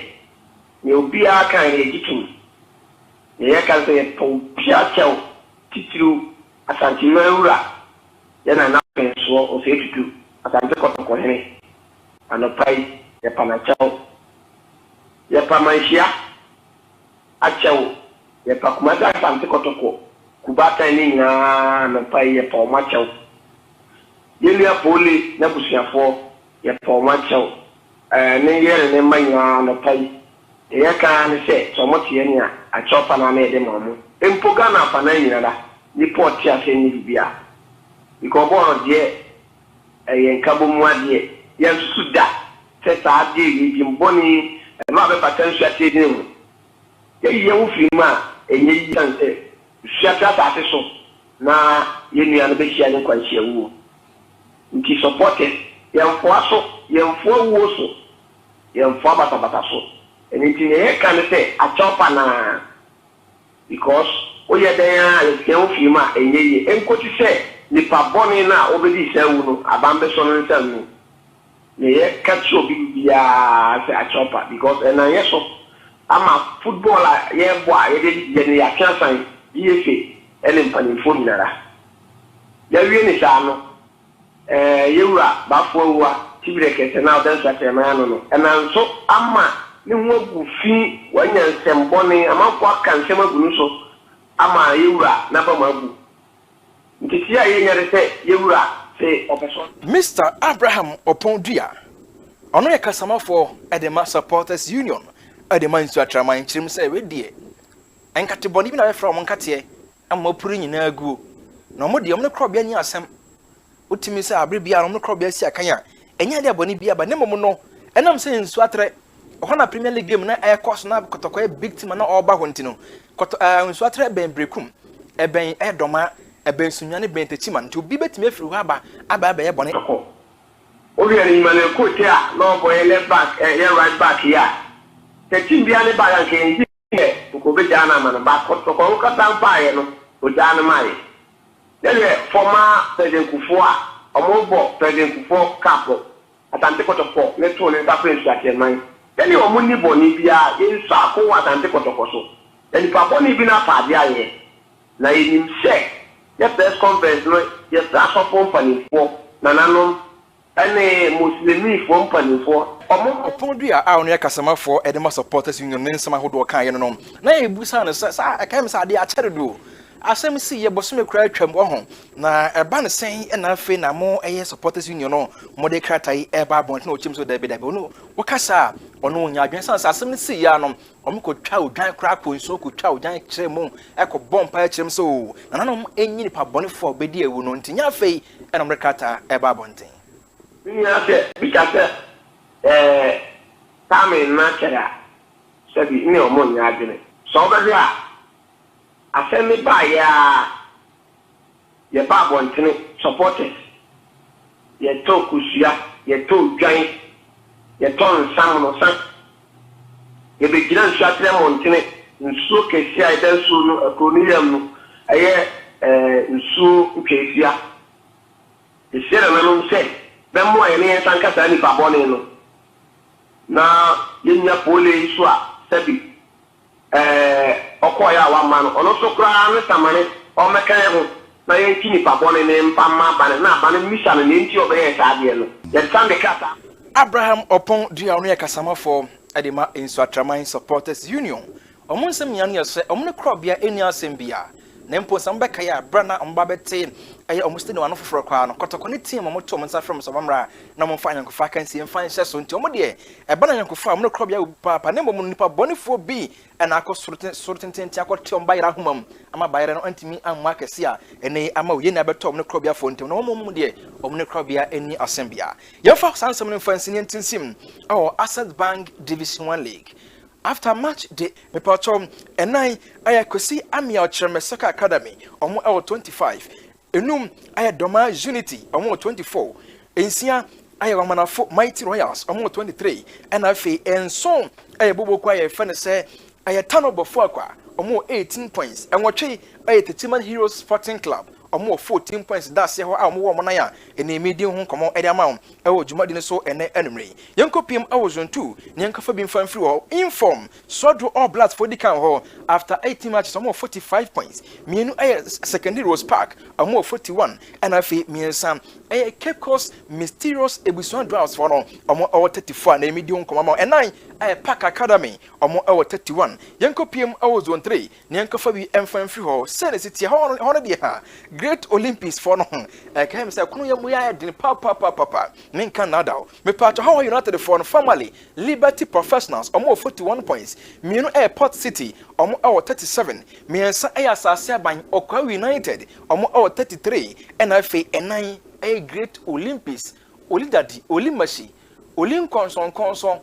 ne obi aka ye jitu ne ye kan se po pia chew titiru Asante Mewura yana na penso o se tutu Asante Kotoko hene anopai ye panachew ye pamanhia achew ye Kumasi Asante Kotoko kubata ni na anopai ye paumachew ye lia poli na busiafo ye paumachew ne yere ne manya anopai ye kan se so motie ni a chopa na na de mamu empo Ghana fa na nyina da ni port ya se ni bia iko bo de yenkabo mu ade yen suda se ta ade yi mboni ma be patensu ate de mu ye wo firma enye yi ante shiata ta se so na ye nua no be hia ne kwanhia wu nti support yen fo aso yen fo wo so yen fo bata so eni ti ye kan se a chopa na because oye den ya ke wo firma enye yi enkoti se nipa boni na obedi se wu no abambe so no nsam no ne ye catch obi bia se a chopa because na ye so ama footballer ye bo a ye de ne ya chansan yefe ele mpanifo nyara ya wie ni sa no yewura bafo wa tibire kete na odan sa tema no na nso ama ne ho agu fi wanya nsemboni ama kwa kan sema gunu so ama yewura na ba magu ntitia ye nyare se yewura se opeson Mr. Abraham Opondua ono ye kasamafo Edema Supporters Union Edema Nsuatraman chirim se wedie enkate boni bi na be fra mo nkate amma puru nyina agu na mo de mo krobia ni asem utimi se abre bia no krobia si akanya enya de boni bia ba ne mo no enam se Nsuatre hona Premier League game na e course na Kotoko e big team na oba hontino Nsuatre ben brekum eben edoma ebe sunwane bentechima nti obi betime afiri ho aba ye bone o bi ani mane kote a no boy left back ye right back ya te team bia ne ba ya ke nji ko be jana man ba ko ka tan pa ye no o jana mai le former president Kufuor omo bo president Kufuor capo Asante Kotoko le to le ba prince atman eni o muni boni bia ye sa ko Asante Kotoko so eni pa boni bi na pa dia ye na yin se ye press conference no ye transfer company for nananom ene muslimi for company for Opondua a ono ya kasama for Edema Supporters Union ne nsama hodo kan ye no na ye busa no sa akam sa de a cheredo asem si ye bosome kura atwam ho na eba ne sen na afi na mo eye Supporters Union no mo de kratai eba bont na ochim so dabi no wakasa ono nya adwen san asem si ya no omo ko twa odwan kura ko nso ko twa odwan kire mu e ko bompa kire so na nanom enyi pa bone fo bedi ewu no ntinya afei e no mrekata eba bonten nya se bikase tame na kera sabi ni omo nya adwen so be dia afemi ba ya ye ba bontene supporters ye to kusia ye to dwan ye to nsam no san ye be gina Nsuatre montene nsu kesia ide nsu no akoniam no eye nsu kesia esere na no se be mo ye ne san kasa ni pa bone no na ye nya pole isu a sabi okoya wa man ono so kra ne samane o meka ho na yenti ni pabone ne mpamma bane na bane mission ne nti obeye saade no ye sande kasa Abraham Opon Duano Yakasama for Edema in Swatraman Supporters Union. Among some young years, Omni Crobia in your Sembia. Nempo Sambekaya, Brana, Umbabete, I almost didn't want for a crown, Cotaconi team, Motomans from Samamra, Namon Fine Facancy and Fine Sesson Tomodie, a banana farm, no Crobia, Papa, Nemo Munipa, Bonifor B, and I cost certain Tiaco Tom by Rahumum, Ama Byron Antimi and Marcasia, and a Amo Yenaber Tom no Crobia Fonte, no Mumudie, Omni Crobia, any Assembia. Your fox and some fancy in Sim, our Asset Bank Division 1 League. After match day, me patom and I could see Amia Soccer Academy on 25. Enum I Doma Unity on 24. Insia I am Mighty Royals on 23. And I feel and so I Bobo Quay Fan say I Tano Bofokwa on 18 points. And what I the Timan Heroes Sporting Club. Or 14 points. That's how I'm more money in the medium home. Come on, Eddie Amount. I will do my so and enemy. Yanko PM I was on 2. Yanko for being fine through inform. So do all bloods for the count after 18 matches. I'm more 45 points. Me and I secondary Rose Park. I'm more 41. And I feel me and Sam. I Cape Coast mysterious Ebuson Droughts for no. I'm more 34 and medium come on. And I Park Academy. I'm more 31. Yanko PM I was on 3. Yanko for be and fine through. Send it here. How Great Olympics for no. I came say kuno yamu ya din papa. Men Canada. Me part how United for family Liberty Professionals omo 41 points. Me no Airport City omo 37. Me ensa asase ban Okwa United omo 33. And I fe enan a Great Olympics. Oli dadi, oli mashi. Oli konson.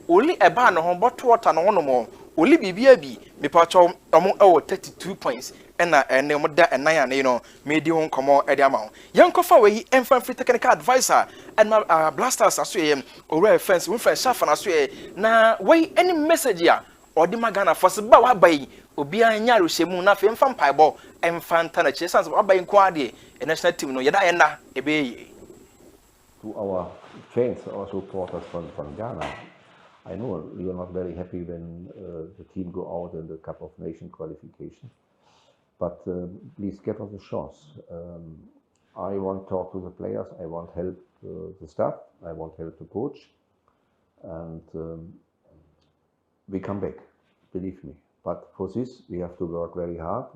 Oli eba no ho bottle water no mo. Oli bibia bi me part omo 32 points. And no more and nine, you know, medium come on at the amount. Young Kofa, and free technical advisor, and my blasters as well, or fence, with a shaft as well. Now, wait any message here, or the Magana for Sabawa by Obia and Yaru Shemuna, and fan pieball, and fan Tanache, sons of Abba in Quadi, and national team, no Yada, Ebe. To our fans, our supporters from Ghana, I know you are not very happy when the team go out in the Cup of Nations qualification. But please give us a chance. I want to talk to the players. I want help the staff. I want help the coach. And we come back, believe me. But for this, we have to work very hard.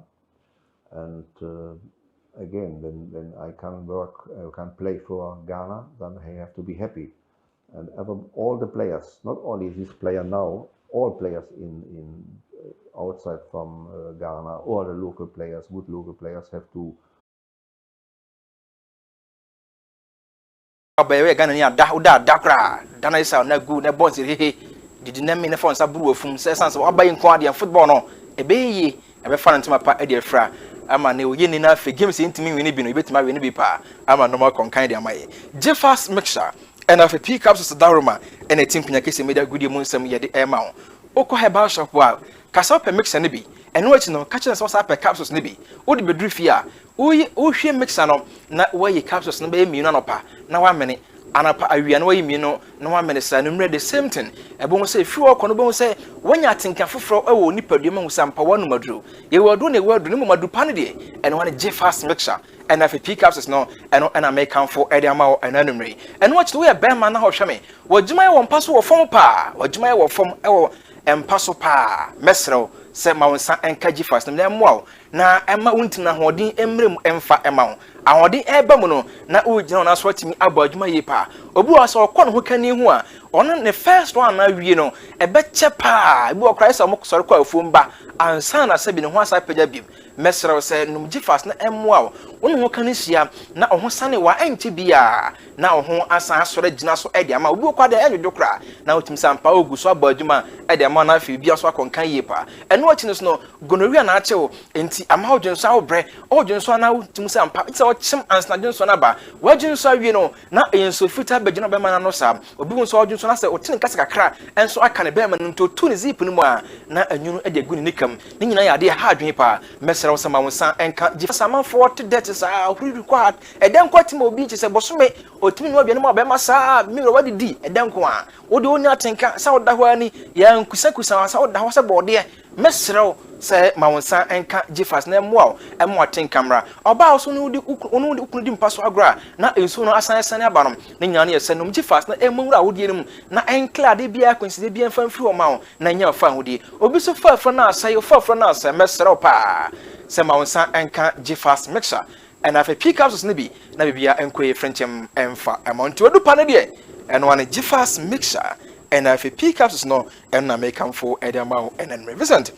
And again, when I can work, I can play for Ghana, then I have to be happy. And all the players, not only this player now, all players in outside from Ghana, all the local players, good local players have to. Ghana ni da Dana is na good na boss did na me na phone sa buru ofum say sense obayi nko ade football no ebeyi ebe fa ntema pa ade fra ama na oye ni na fe games intimi wini bi no betima wini bi pa ama normal konkan de amaye Jeffers mixture and of a pick up to Daruma and a team pinya kese media good mu nsam ye de ema oko herbal shop wa kasa pe mixer ne bi eno achi no ka kire so sa pe capsules ne bi wo de bedru fi a wo hwe mixer no na wo yi capsules no be mienu anopa na wa mene anapa awia na wo yi mienu na wa mene sa no mre the same thing ebo mo say fi wo kono bo say wonya tinka foforo e wo nipadua ma husampa wonu madru ye wadu ne wadu ne mo madu pa ne de eno wane J fast mixture and if pick ups no and American for Eddie Amao and enemy and watch the way a band man how shame what Jumai won pass or form pa or Jumai will form and passo pa mesro said Mounsa and Kaji fast and then wow na Emma Untina Hodin Emrim Emfa Emma Awodi Ebamuno na Ujan as watching about Jumai pa Obu as or Con who can you on the first one now you know a betcha pa you Christ or Moxorco Fumba and Sana Sabin once I paid a beam mesro said no Jifas na wow one who can see na on Sunny wa NTBA now home as I saw the Jinaso Ediama who quite the end docra now Tim Sampa Oguso Bojuma Ediamana Fibia Swakon Kayepa and watching us no gonorrhea natural into a mountain sour bread or Johnson now Tim Sampa it's our chim and Snadjon Sonaba where Johnson you know not in so futa Bejana Beman no Sam or Boon Saw Johnson as a tin casca crack and so I can bearman into 2 zipuma na a new Eddie Gunicum Nina dear hard paper mesro Sama and Jifasama 40 debts are required a damn quite more beaches a bosume or Timmy Wabian Bemasa, Miro what did a damn qua. What do you not think? Sao Dawani, young Kusakusa, Sao Dawasa board there, mesrɛw sɛ ma wo nsa enka Gfast na emmoa emo aten camera oba so no di ukunu mpa so agora na enso no asan aba no na nyane ye sɛ no Gfast na emwura wodie no na enkla de bia kwenside bia mfamfiri o ma wo na nya fa hodie obi so fa na asai mesrɛw pa sɛ ma wo nsa enka Gfast mixer and afa pick ups ne bi na bibia enkoye frenchem emfa amount odu pa ne de eno ane Gfast mixer and afa pick ups no and na make am for edamau and then Vincent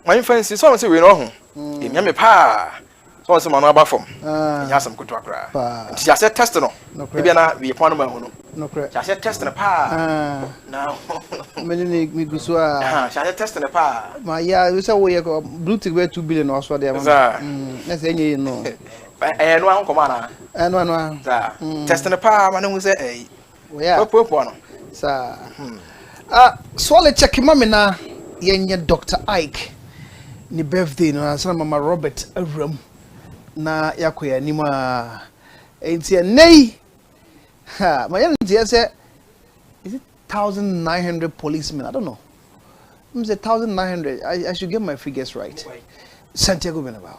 my fancy so say we know ho enya me pa so say manu aba fom enya sam koto akra ti ya say test no bibia na we pon ma ho no ya say test na pa now me guso a ya say test na pa ma ya we say we go bluetooth we 2 billion or so there na say enye no no an koma na no test na pa ma no say we ya popo no sa so le check mama na yenye Dr. Ike ni birthday no ansana mama Robert Avram na yakoya ni ma enti nei ha ma enti say is it 1900 policemen? I don't know. I'm say 1900. I should get my figures right. Santiago Bernabeu.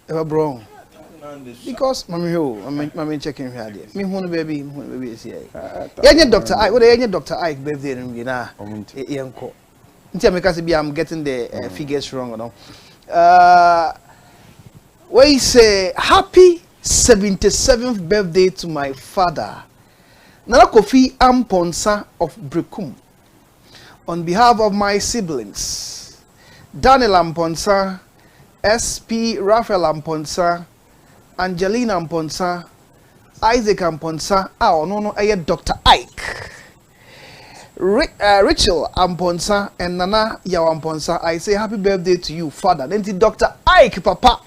Ever bro. Because mommy checking here there. Me who baby is here. Yeah, Dr. Ike. What yeah Dr. Ike birthday na yenko. Ntia me kasi I'm getting the figures wrong no. We say happy 77th birthday to my father. Nana Kofi Amponsa of Brekum. On behalf of my siblings, Daniel Amponsa, SP Raphael Amponsa, Angelina Amponsa, Isaac Amponsa, no, Dr. Ike. Rachel Amponsa and Nana Yaw Amponsa, I say happy birthday to you, father. Then Dr. Ike, papa.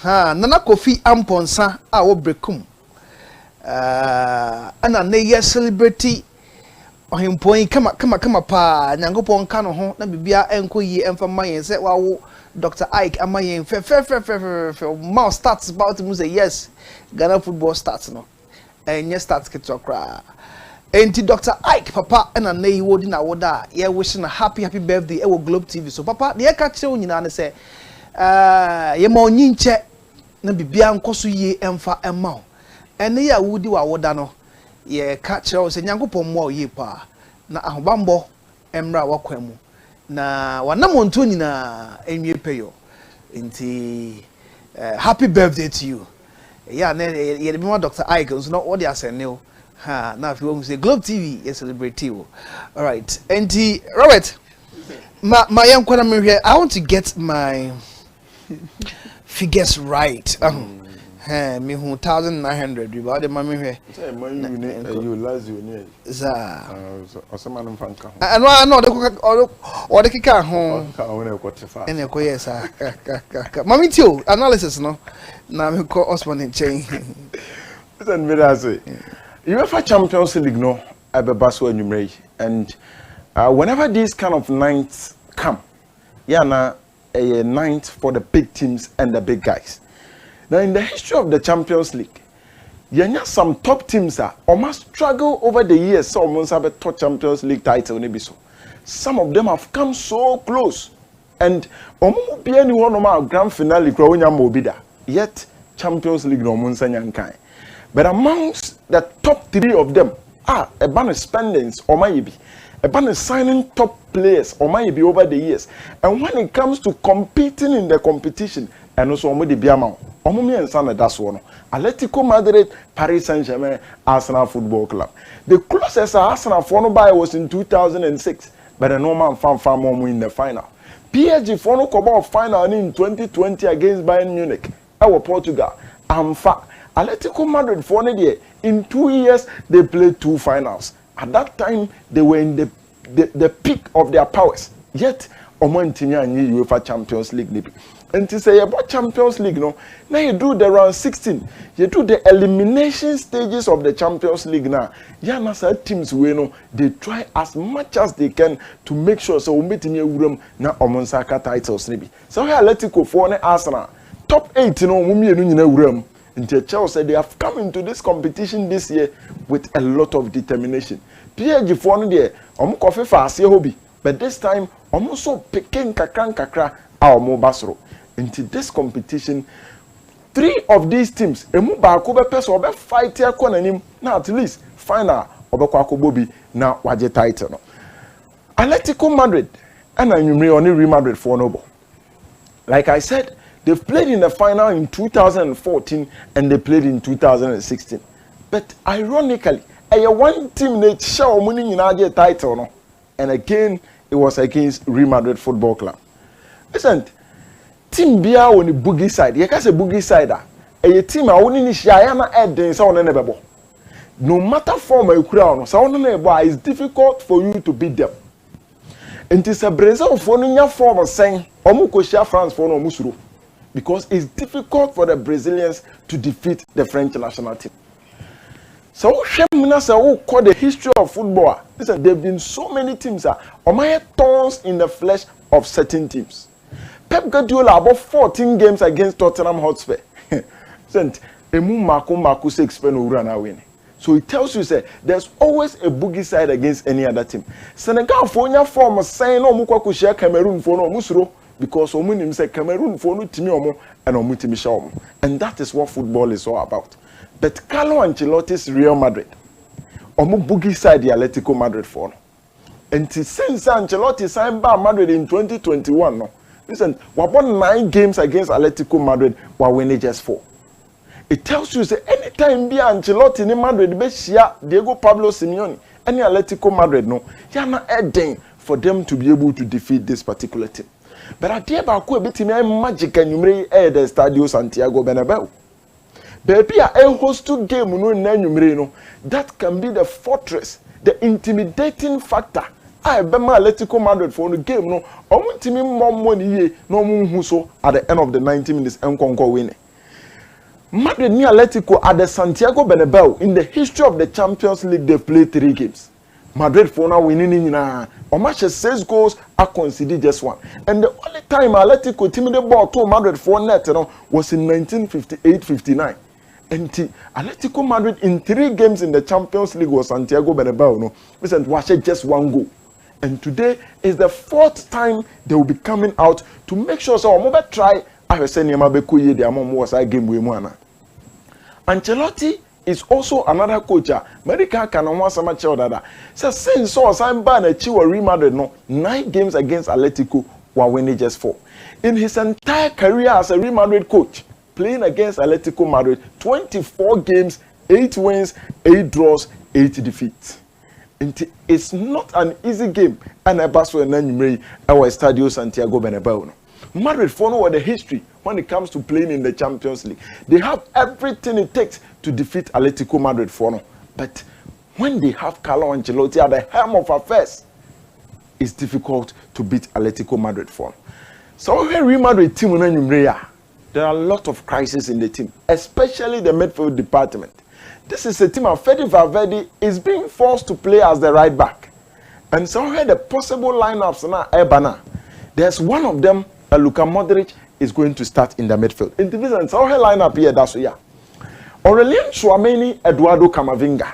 Nana Kofi Amponsa, Brekum. And a year celebrity or him point come pa Nangopon Kano ho na bibia enko yi emfa mayen say wow Dr. Ike amayen fe mouse starts about to say yes Ghana football starts no and yes starts kitokra enti Dr. Ike papa and a nay wodi na woda ye wishing a happy birthday e wo Globe TV so papa de ka kire onyina ne say ye ma onyinche na bibia nkoso yi emfa emma ene ya wudi wa woda no ye ka kire say nyankopon mo yi pa na ahobambo emra wakwamu na wanamonto nyina enwie peyo enti happy birthday to you yeah na ye be mo Dr. Ike so no what they are saying no ha na fi won say Globe TV is celebrity all right enti Robert my young kwana me I want to get my figures right me who 1900 we about the mommy here say you last you near za oseman fanka no the kika ho ka wona ko tefa ene ko yes mommy too analysis no na me ko Osman in chain listen me that say UEFA Champions League no abeba so anwumrei and whenever these kind of nights come na a night for the big teams and the big guys. Now, in the history of the Champions League, some top teams almost struggle over the years. So almost have a top Champions League title. Some of them have come so close, and almost be anyone of our grand finale growing mobida. Yet Champions League no monsanyankai. But amongst the top three of them a bunch of spendings or maybe a bunch of signing top players or maybe over the years. And when it comes to competing in the competition, and also the Biamau. Omumi and Sana, that's one. Atletico Madrid, Paris Saint-Germain, Arsenal Football Club. The closest Arsenal for by was in 2006, but the Norman found far more in the final. PSG for no Copa final in 2020 against Bayern Munich, our Portugal. Atletico Madrid for in 2 years they played 2 finals. At that time they were in the peak of their powers. Yet, Omantinya and UEFA Champions League. And to say about Champions League, no, now you do the round 16, you do the elimination stages of the Champions League now. Nasa teams they try as much as they can to make sure so we meet in your room na Omonsaka titles. So here Atletico for Arsenal top 8 room. Until Chelsea they have come into this competition this year with a lot of determination. PSG for no there omo kofe fa ase hobby but this time omo so picking kakra a omo basro into this competition. 3 of these teams emu ba ko be person obe fight e ko nanim na at least final obe kwa ko bobi na waje title no. Atletico Madrid and only Real Madrid for no. Like I said, they've played in the final in 2014 and they played in 2016. But ironically, one team that show winning in our title, no? And again, it was against Real Madrid Football Club. Listen, team Bia on the boogie side, you can say boogie side, a team I wouldn't share add the sound never. No matter form a crown, sound it's difficult for you to beat them. And it's a Brazil for no form of saying, Omukoshia France for no musuru. Because it's difficult for the Brazilians to defeat the French national team. So, who call the history of football? Listen, there have been so many teams are thorns in the flesh of certain teams. Pep Guardiola about 14 games against Tottenham Hotspur. Listen, emu Marco 6 pen urana win. So it tells you say there's always a boogie side against any other team. Senegal for your form of saying no mukwa share Cameroon for no musuro because omunim say Cameroon for no timi omo and omutimi sha omo. And that is what football is all about. But Carlo Ancelotti's Real Madrid omu boogie side the Atletico Madrid for no. And since Ancelotti signed by Madrid in 2021 no. Listen, we won 9 games against Atletico Madrid while winning just 4. It tells you that anytime be Ancelotti in Madrid be share Diego Pablo Simeone any Atletico Madrid no you not heading for them to be able to defeat this particular team. But I dear ba ko bit me magic and numere the Estadio Santiago Bernabeu. Baby a host to game no na numere no that can be the fortress, the intimidating factor. I be my Atletico Madrid for the game no omutimi mom money no mu so at the end of the 90 minutes and conquer winning. Madrid near Atletico at the Santiago Bernabeu in the history of the Champions League they played 3 games. Madrid for now winning na match 6 goals are conceded just 1. And the only time Atletico team the ball to Madrid for net was in 1958-59. And Atletico Madrid in 3 games in the Champions League was Santiago Bernabeu no. Listen, watch just 1 goal. And today is the 4th time they will be coming out to make sure so I'm try I say Niama Bekuye the among was I game with Mwana. Ancelotti is also another coach. America can want some much other. So since so I'm ban a Chiwa Real Madrid no 9 games against Atletico while winning just 4. In his entire career as a Real Madrid coach, playing against Atletico Madrid, 24 games, 8 wins, 8 draws, 8 defeats. It's not an easy game. And I pass when you our Estadio Santiago Bernabeu. Madrid follow the history when it comes to playing in the Champions League. They have everything it takes to defeat Atletico Madrid for no. But when they have Carlo Ancelotti at the helm of affairs, it's difficult to beat Atletico Madrid for no. So when Real Madrid team there are a lot of crises in the team, especially the midfield department. This is a team of Fede Valverde is being forced to play as the right back. And so here the possible lineups now Ebana. There's one of them, Luka Modric, is going to start in the midfield. In division, so here lineup here, that's yeah. Aurelien Tchouameni, Eduardo Camavinga.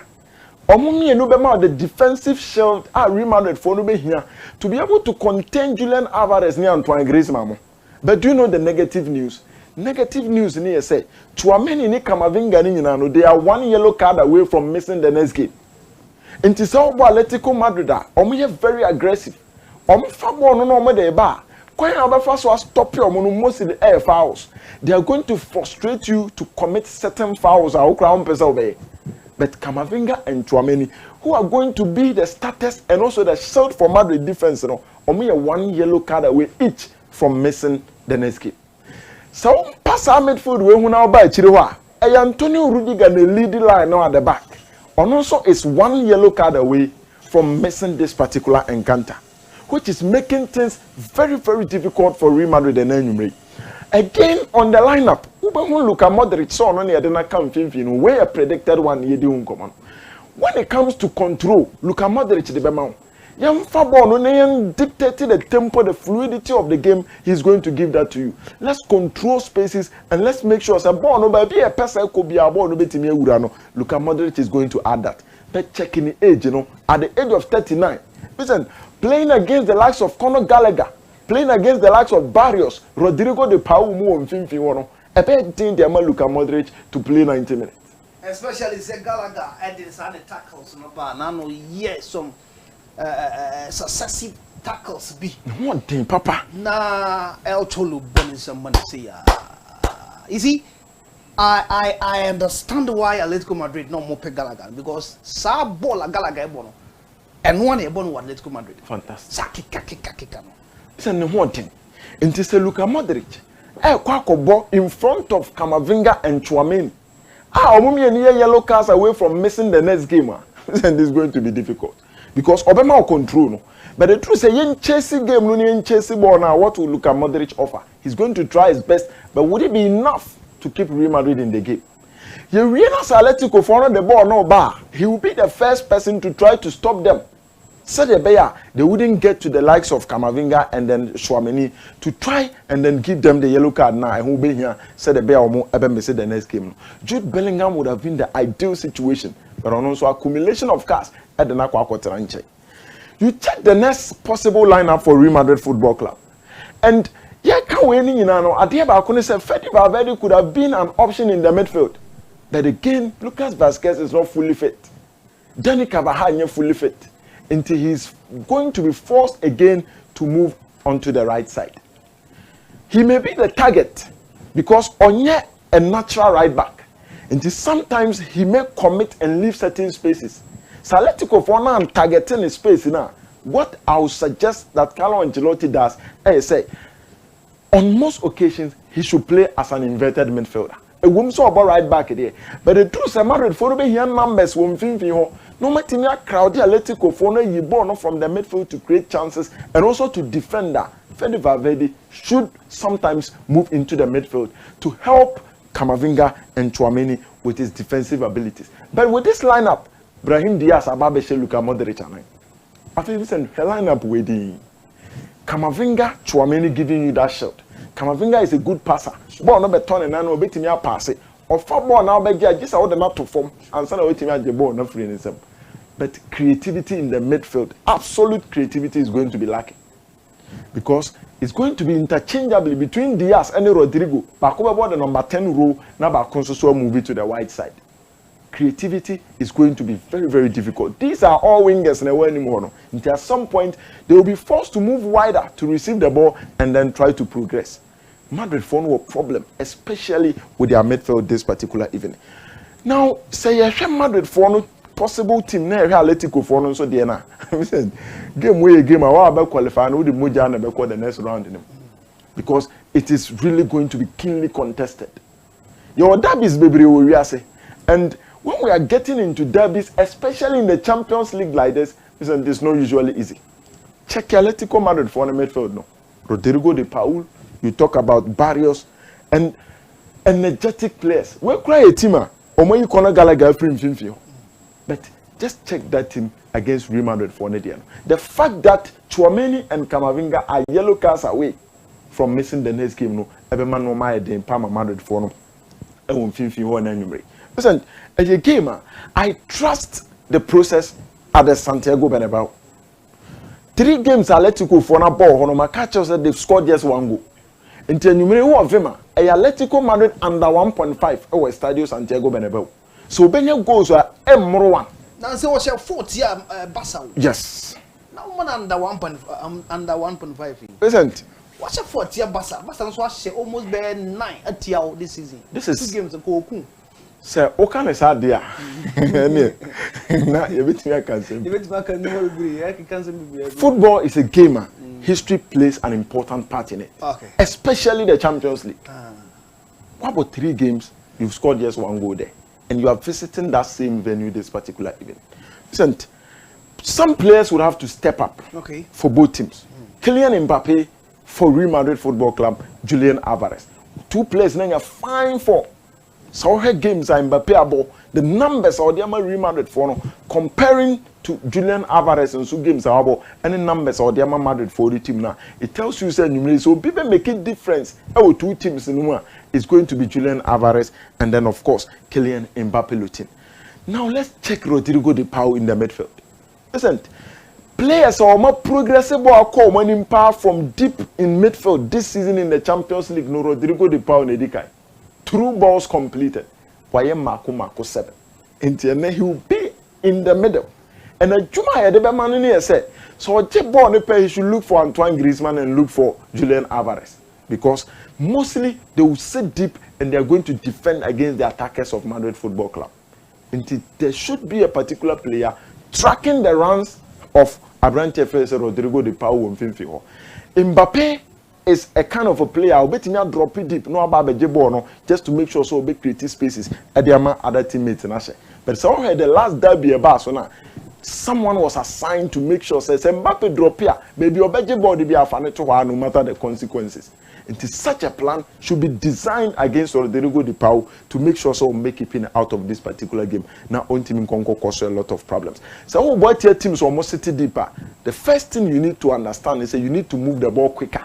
Omumi Enubema, the defensive shield, are Real Madrid for Nube here to be able to contain Julian Alvarez near Antoine Griezmann. But do you know the negative news? Negative news in here say Tchouameni ni Camavinga ni no, they are 1 yellow card away from missing the next game. In Tisao Atletico Madrid, omu very aggressive. Omu fabo no no de ba. When you first stop your most in the air fouls, they are going to frustrate you to commit certain fouls. But Camavinga and Tchouameni, who are going to be the starters and also the shield for Madrid defense, only 1 yellow card away each from missing the next game. So pass our midfield we now by Chiriwa. Antonio Rudiger the leading line now at the back. And also is 1 yellow card away from missing this particular encounter, which is making things very, very difficult for Real Madrid and Enyumre. Again, on the lineup, Luka Modric saw on the account, where a predicted one year doing common. When it comes to control, Luka Modric the Bemau. Young Fabon dictated the tempo, the fluidity of the game, he's going to give that to you. Let's control spaces and let's make sure Luka Modric is going to add that. but checking the age, you know, at the age of 39. Listen, playing against the likes of Conor Gallagher, playing against the likes of Barrios, Rodrigo de Paul, and Fimfi Wono, a bad thing they might Luka Modric to play 90 minutes. Especially Zé Gallagher and the tackles, no bar, no, yes, some successive tackles be. One thing, Papa. Na El Cholo Bonnie some money say, you see, I understand why Atletico Madrid no more pay Gallagher because sa ball Gallagher bono and one a bono Atletico Madrid. Fantastic. Saki kaki no. Listen, one thing. Into say Luka Modric, Kwako in front of Camavinga and Tchouaméni. Omumi and yellow cards away from missing the next game. And it's going to be difficult because Obama will control. No? But the truth is, yen chasing game, no yen chasing ball now. What will Luka Modric offer? He's going to try his best, but would it be enough to keep Real Madrid in the game? You realize Atletico for the ball no bar. He will be the first person to try to stop them. Said they wouldn't get to the likes of Camavinga and then Tchouaméni to try and then give them the yellow card now. And who be here said the bear more ever miss the next game. Jude Bellingham would have been the ideal situation, but on also accumulation of cards at the Nakwa Quarteranche. You check the next possible lineup for Real Madrid Football Club, and yeah, can't win in ano. Adiaba Akuni said Fede Valverde could have been an option in the midfield, but again, Lucas Vazquez is not fully fit. Dani Carvajal is fully fit. Until he's going to be forced again to move onto the right side. He may be the target because Onye a natural right back. Until sometimes he may commit and leave certain spaces. So Atletico for now targeting his space now. What I would suggest that Carlo Ancelotti does is say, on most occasions he should play as an inverted midfielder. A woman saw about right back there, but the truth is, Madrid for the young numbers won't think no matter how crowded Atletico for you born from the midfield to create chances and also to defend that. Fede Valverde should sometimes move into the midfield to help Camavinga and Tchouaméni with his defensive abilities. But with this lineup, Brahim Diaz, Ababeshe, Luka Modric, I think listen, her lineup waiting. Camavinga, Tchouaméni giving you that shot. Camavinga is a good passer. Ball no be turn and no bet me pass it. Or for ball now be just how the not to form and send away to the ball no free in them. But creativity in the midfield, absolute creativity is going to be lacking. Because it's going to be interchangeably between Diaz and Rodrigo. Back over the number 10 row, now back also move to the wide side. Creativity is going to be very, very difficult. These are all wingers in anymore. Until at some point, they will be forced to move wider to receive the ball and then try to progress. Madrid found a problem, especially with their midfield this particular evening. Now, say Madrid found possible team na Atletico for no so there na. Game way game I qualify and the moja na be the next round in them. Because it is really going to be keenly contested. Your derbies baby we say. And when we are getting into derbies, especially in the Champions League like this, listen, it's not usually easy. Check Atletico Madrid for the midfield no. Rodrigo de Paul, you talk about Barrios and energetic players. We cry a teamer. Omo you Conor Gallagher free him. But just check that team against Real Madrid for Nediano. The fact that Tchouaméni and Camavinga are yellow cards away from missing the next game, no, everyone no my day in Parma Madrid for no. I won't feel anyway. Listen, as a gamer, I trust the process at the Santiago Bernabeu. 3 games Atletico for na ball, no catchers said they've scored just 1 goal. Until numero 1 of them, Atletico Madrid under 1.5 over Stadio Santiago Bernabeu. So Benyo goals are M1. Now say what's your 40 Barca? Yes. Now man under 1.5. Present. What's your 40 Barca? Barca was almost be 9 at Tiao this season. This is 2 games ago. Sir, Okan is out there. Now you bet me I can say. Football is a gamer. History plays an important part in it. Okay. Especially the Champions League. What about 3 games? You've scored just 1 goal there. And you are visiting that same venue this particular evening. Listen, some players would have to step up for both teams. Kylian Mbappe for Real Madrid Football Club, Julian Alvarez. 2 players now are fine for. So her games are Mbappe about the numbers of the Real Madrid for no, comparing to Julian Alvarez and 2 games are about any numbers of the Madrid for the team now. It tells you so people make a difference. 2 teams in one is going to be Julian Alvarez and then of course Kylian Mbappe Lutin. Now let's check Rodrigo de Paul in the midfield. Listen, players are more progressive or call money power from deep in midfield this season in the Champions League. No Rodrigo de Paul Nedikai. Through balls completed. Why Marco 7. Until he will be in the middle. And a Juma had the man in here said, so a chip ball he should look for Antoine Griezmann and look for Julian Alvarez. Because mostly they will sit deep and they are going to defend against the attackers of Madrid Football Club. Until there should be a particular player tracking the runs of Abrante Fese Rodrigo de Paul and Finfiho. Mbappe is a kind of a player who bet him drop it deep, no about the ball, just to make sure so big creative spaces at the other teammates. But so had the last derby about so now. Someone was assigned to make sure says Mbappe drop here, maybe your budget body be a fan to no matter the consequences. It is such a plan should be designed against Rodrigo de Paul to make sure so make it out of this particular game. Now on team in Congo cause a lot of problems. So what your teams almost sit deeper. The first thing you need to understand is that you need to move the ball quicker.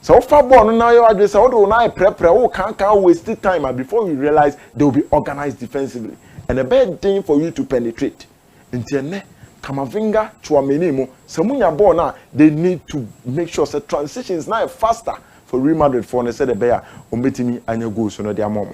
So far ball now your address can't waste time before you realize they will be organized defensively. And a bad thing for you to penetrate. Interne Kamavinga Chouameni Samunya ball now they need to make sure the transition is now faster for Real Madrid for ne said the bear umbetimi anya goals so no dia mom.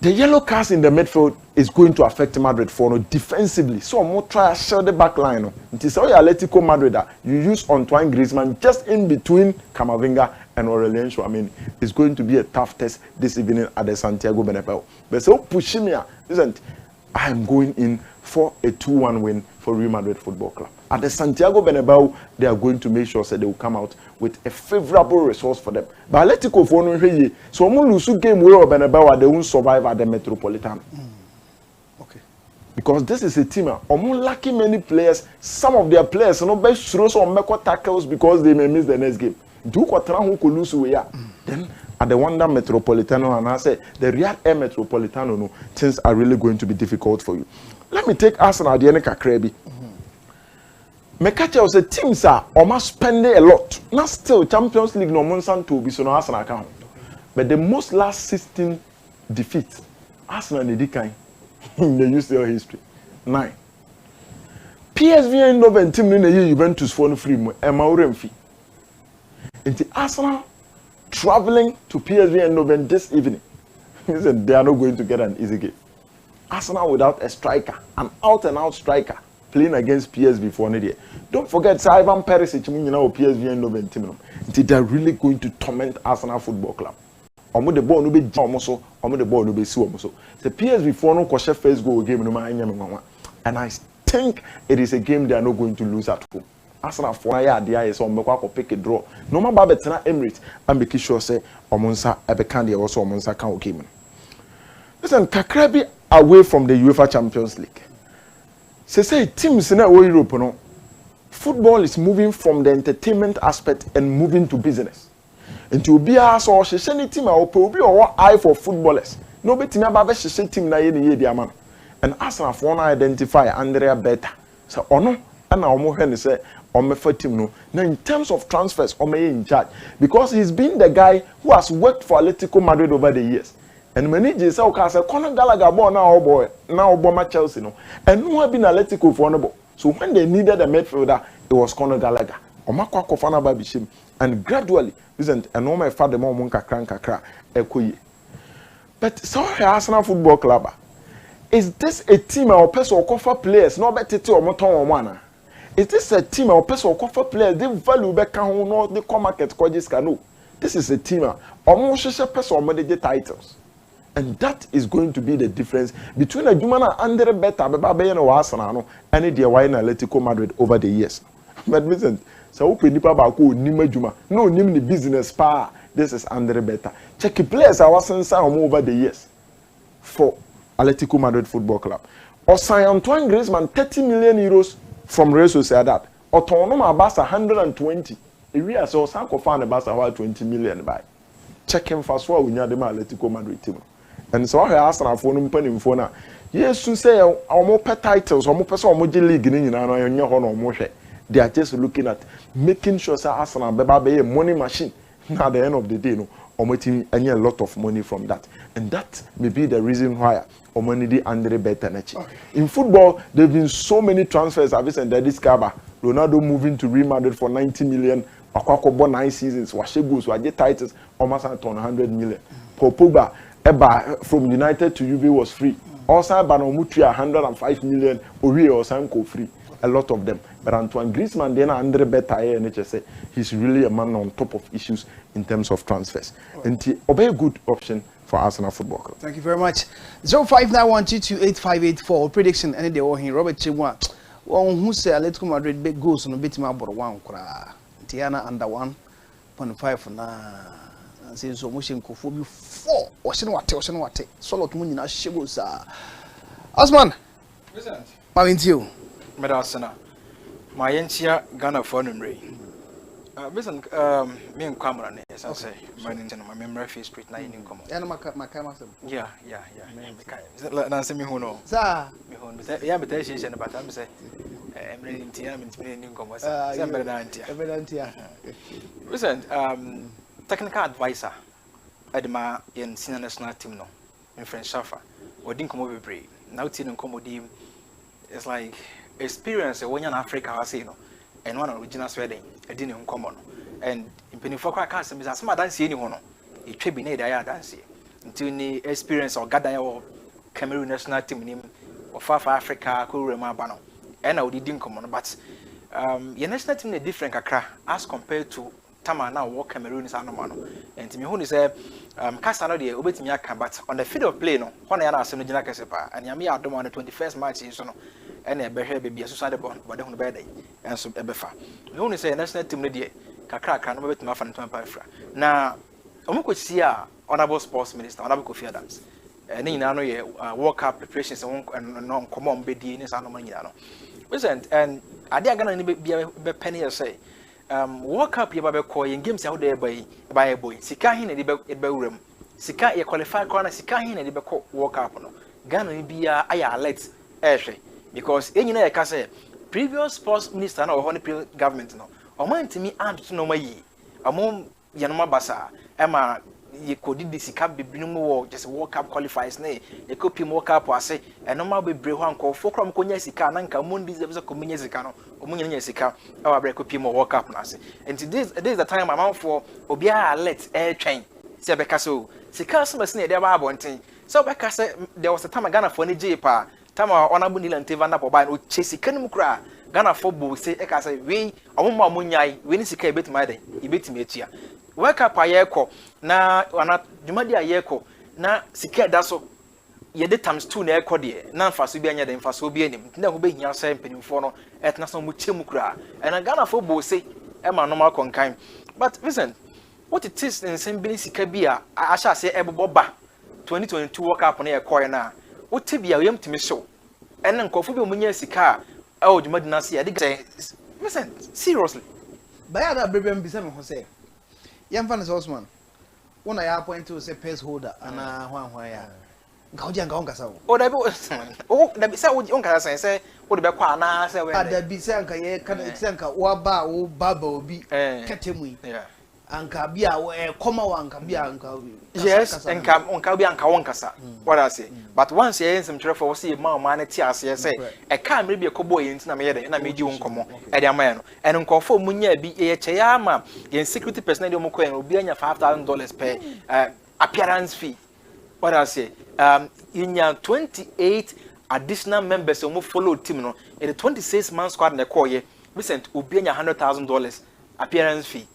The yellow cards in the midfield is going to affect Madrid for no defensively. So more try to shell the back line. It is how Atletico Madrid you use Antoine Griezmann just in between Kamavinga and Aurelien Chouameni. It's going to be a tough test this evening at the Santiago Bernabeu. But so pushing me, listen, I am going in for a 2-1 win for Real Madrid Football Club. At the Santiago Bernabeu, they are going to make sure that they will come out with a favorable resource for them. But Atletico for no reason, so we lose game where Bernabeu they won't survive at the Metropolitano. Okay. Because this is a team, lucky many players. Some of their players no best throw some make tackles because they may miss the next game. Do who could lose where then. At the Wanda Metropolitano, and I say the Riyadh Air Metropolitano, no, things are really going to be difficult for you. Let me take Arsenal at the end of Kakrebi. Mekacha was a team, sir, almost spending a lot. Not still Champions League, no Monsan to be so no Arsenal account. But the most last 16 defeats, Arsenal in the decline in the UCL history. 9. PSV and Nova team in the year Juventus for no free, and fee. Into Arsenal traveling to PSV and Noven this evening. They are not going to get an easy game. Arsenal without a striker, an out-and-out striker, playing against PSV for an year. Don't forget, Ivan Perisic, PSV and Noven team. They are really going to torment Arsenal Football Club. Omo the ball no be almost, omo the ball no be so almost. The PSV for no koshe first goal game no and I think it is a game they are not going to lose at home. Arsenal for ya dia is on make pick a draw. No man ba betena Emirates and make sure say omonsa ebekan dey also omonsa kan okay man. Listen, Kakrebi away from the UEFA Champions League. Say teams in Europe no. Football is moving from the entertainment aspect and moving to business. Into be so she any team obi or eye for footballers. No betimi aba she team na ye dia man. And Arsenal for identify Andrea Beta. So ono and omo hwe ne say team no. Now in terms of transfers, Omeye in charge because he's been the guy who has worked for Atletico Madrid over the years. And manager say Conor Gallagher born now bomber Chelsea no. And no have been Atletico for no. So when they needed a midfielder, it was Conor Gallagher. Omakwa Kofana Babishim and gradually isn't and no my father mom kakra ekoyi. But so Arsenal Football Club is this a team or person or cover players no better to or moton one? Is this a team or person or cover players? They value back on no the market coaches can this is a team or person or manage titles. And that is going to be the difference between a Jumana and the better Babayano Arsenal and the Wine Atletico Madrid over the years. But listen, so open nipa bako nima Juma. No name the business power. This is Andre Beta. Check the players I was over the years for Atletico Madrid Football Club. Or sign Antoine Griezmann 30 million euros from Real Sociedad. Or Tonoma Basa 120. If we are so Sanko fan Basa 20 million by. Check him fast forward when you the Atletico Madrid team. And so I asked our phone in phone. Yes, to say our more pet titles, or more person or more league in your they are just looking at making sure that Arsenal be a money machine. Now at the end of the day, no, omotim any a lot of money from that, and that may be the reason why omoni di Andre Betenechi. In football, there've been so many transfers. I've seen that this Kaba, Ronaldo moving to Real Madrid for 90 million. Akwakobo 9 seasons. Washegos, Waje titles, almost 100 million. Paul Pogba, Eba from United to Juve was free. Also, Banomutria 105 million. Ori or Sanko free. A lot of them. But Antoine Griezmann, then Andre Betaye, and HSA, he's really a man on top of issues in terms of transfers. And he a good option for Arsenal Football Club. Thank you very much. 0591228584 prediction any day or here Robert Chimwa. One who say Atletico Madrid big goals on a bit more one kra. Tiana under 1.5 for na. Since so much in Kofobi 4 or what solo to Munina Shibus. Osman. Present. Mawintio. Medasana. My Yentia Ghana for Numre. Vincent, me and Cameron, as I say, my memory face street 9 in common. And my camera. Yeah. Nancy me who know. Sir, me who yeah, but there's a but I'm say, I'm ready to tell me in common. Vincent, technical advisor, Edma in senior national team, no, in French Shafa, or didn't come over brave. Now, Tin Commodine is like experience when you're in Africa, I say, no. And one original wedding, a dinner in common. And in Pennyfoka Castle, Miss Asma dance anyone. It should be near the dance until the experience or gather or Cameroon national team or far Africa, Kurema Bano. And I didn't come on, but your national team is different as compared to Tama now, what Cameroon is Anomano. And to me, who is a Castano, the Obetimiaka, but on the field of play, no, one I asked Senojana Casepa, and Yami Adam on the 21st match in Sono. And a bear baby associated bond, but don't bed and so ebefa. The only say national team lady, Kakra can over to Mafan Tampafra. Now, Omoko Sia, Honorable Sports Minister, Honorable Kofi Adams, and in anno year, World Cup preparations and non common bedi in his anno. Listen, and I dare gonna be a penny or say, World Cup Yababe Koi and games out there by a boy. Sikahin and the Belrum. Sika, a qualified corner, Sikahin and the World Cup. Ghana be a let's air. Because any can say previous sports minister or honey government no or mind to me and to know my ye among Yanoma Basa Emma ye could did this cap be more just World Cup qualifies nay a copy more cap or say and no more be brave one call for Crom Conyesica Nanka Moon deserves a communicano or Munyesica or break copy more World Cup Nancy. And this is the time I'm out for Obia let's air train. Sebecaso, Sicas must near their wanting. So Becca there was a time I Ghana for any J-Pa. Tama honorable Nilan Tivana Boba no chase Kanumukra Ghana football say eka say we omma munyai we ni sika ebet made ebet metia work up ayeko na ana dwumadi ayeko na sika da so ye de times 2 na ekọ de na mfaso bi anya de mfaso bi anim ntina ho behia say mpanimfo no etna so mu chemukra and Ghana football say e ma normal konkan but Vincent what it is in sembili sika bi a asha say ebobo ba 2022 work up na ekọ na Otibia yam to me show. And then Kofubi Munya Sika, oh, you might not see. I think, listen, seriously. By other baby, Bissam Jose. Young Fan is Osman. One I appoint to say pace holder and one wire. Gaudian Gongas. Oh, that was that be so Unkas and say, what about Quana? Say, that be Sanka, Sanka, Waba, or Babo be Catemi. Yeah. Ankabia where Coma one can be yes, and come on Kabianka Wonkasa. What I say. But once you some traffic, see more money, say, I can't maybe a cowboy in Nameda, and I made you uncommon at a man. And Uncle for Munya be a Chayama, in security personnel Mocoin will be $5,000 per appearance fee. What I say. In your 28 additional members who follow Timno, in the 26 month squad in the Koye, Vincent will be $100,000 appearance fee.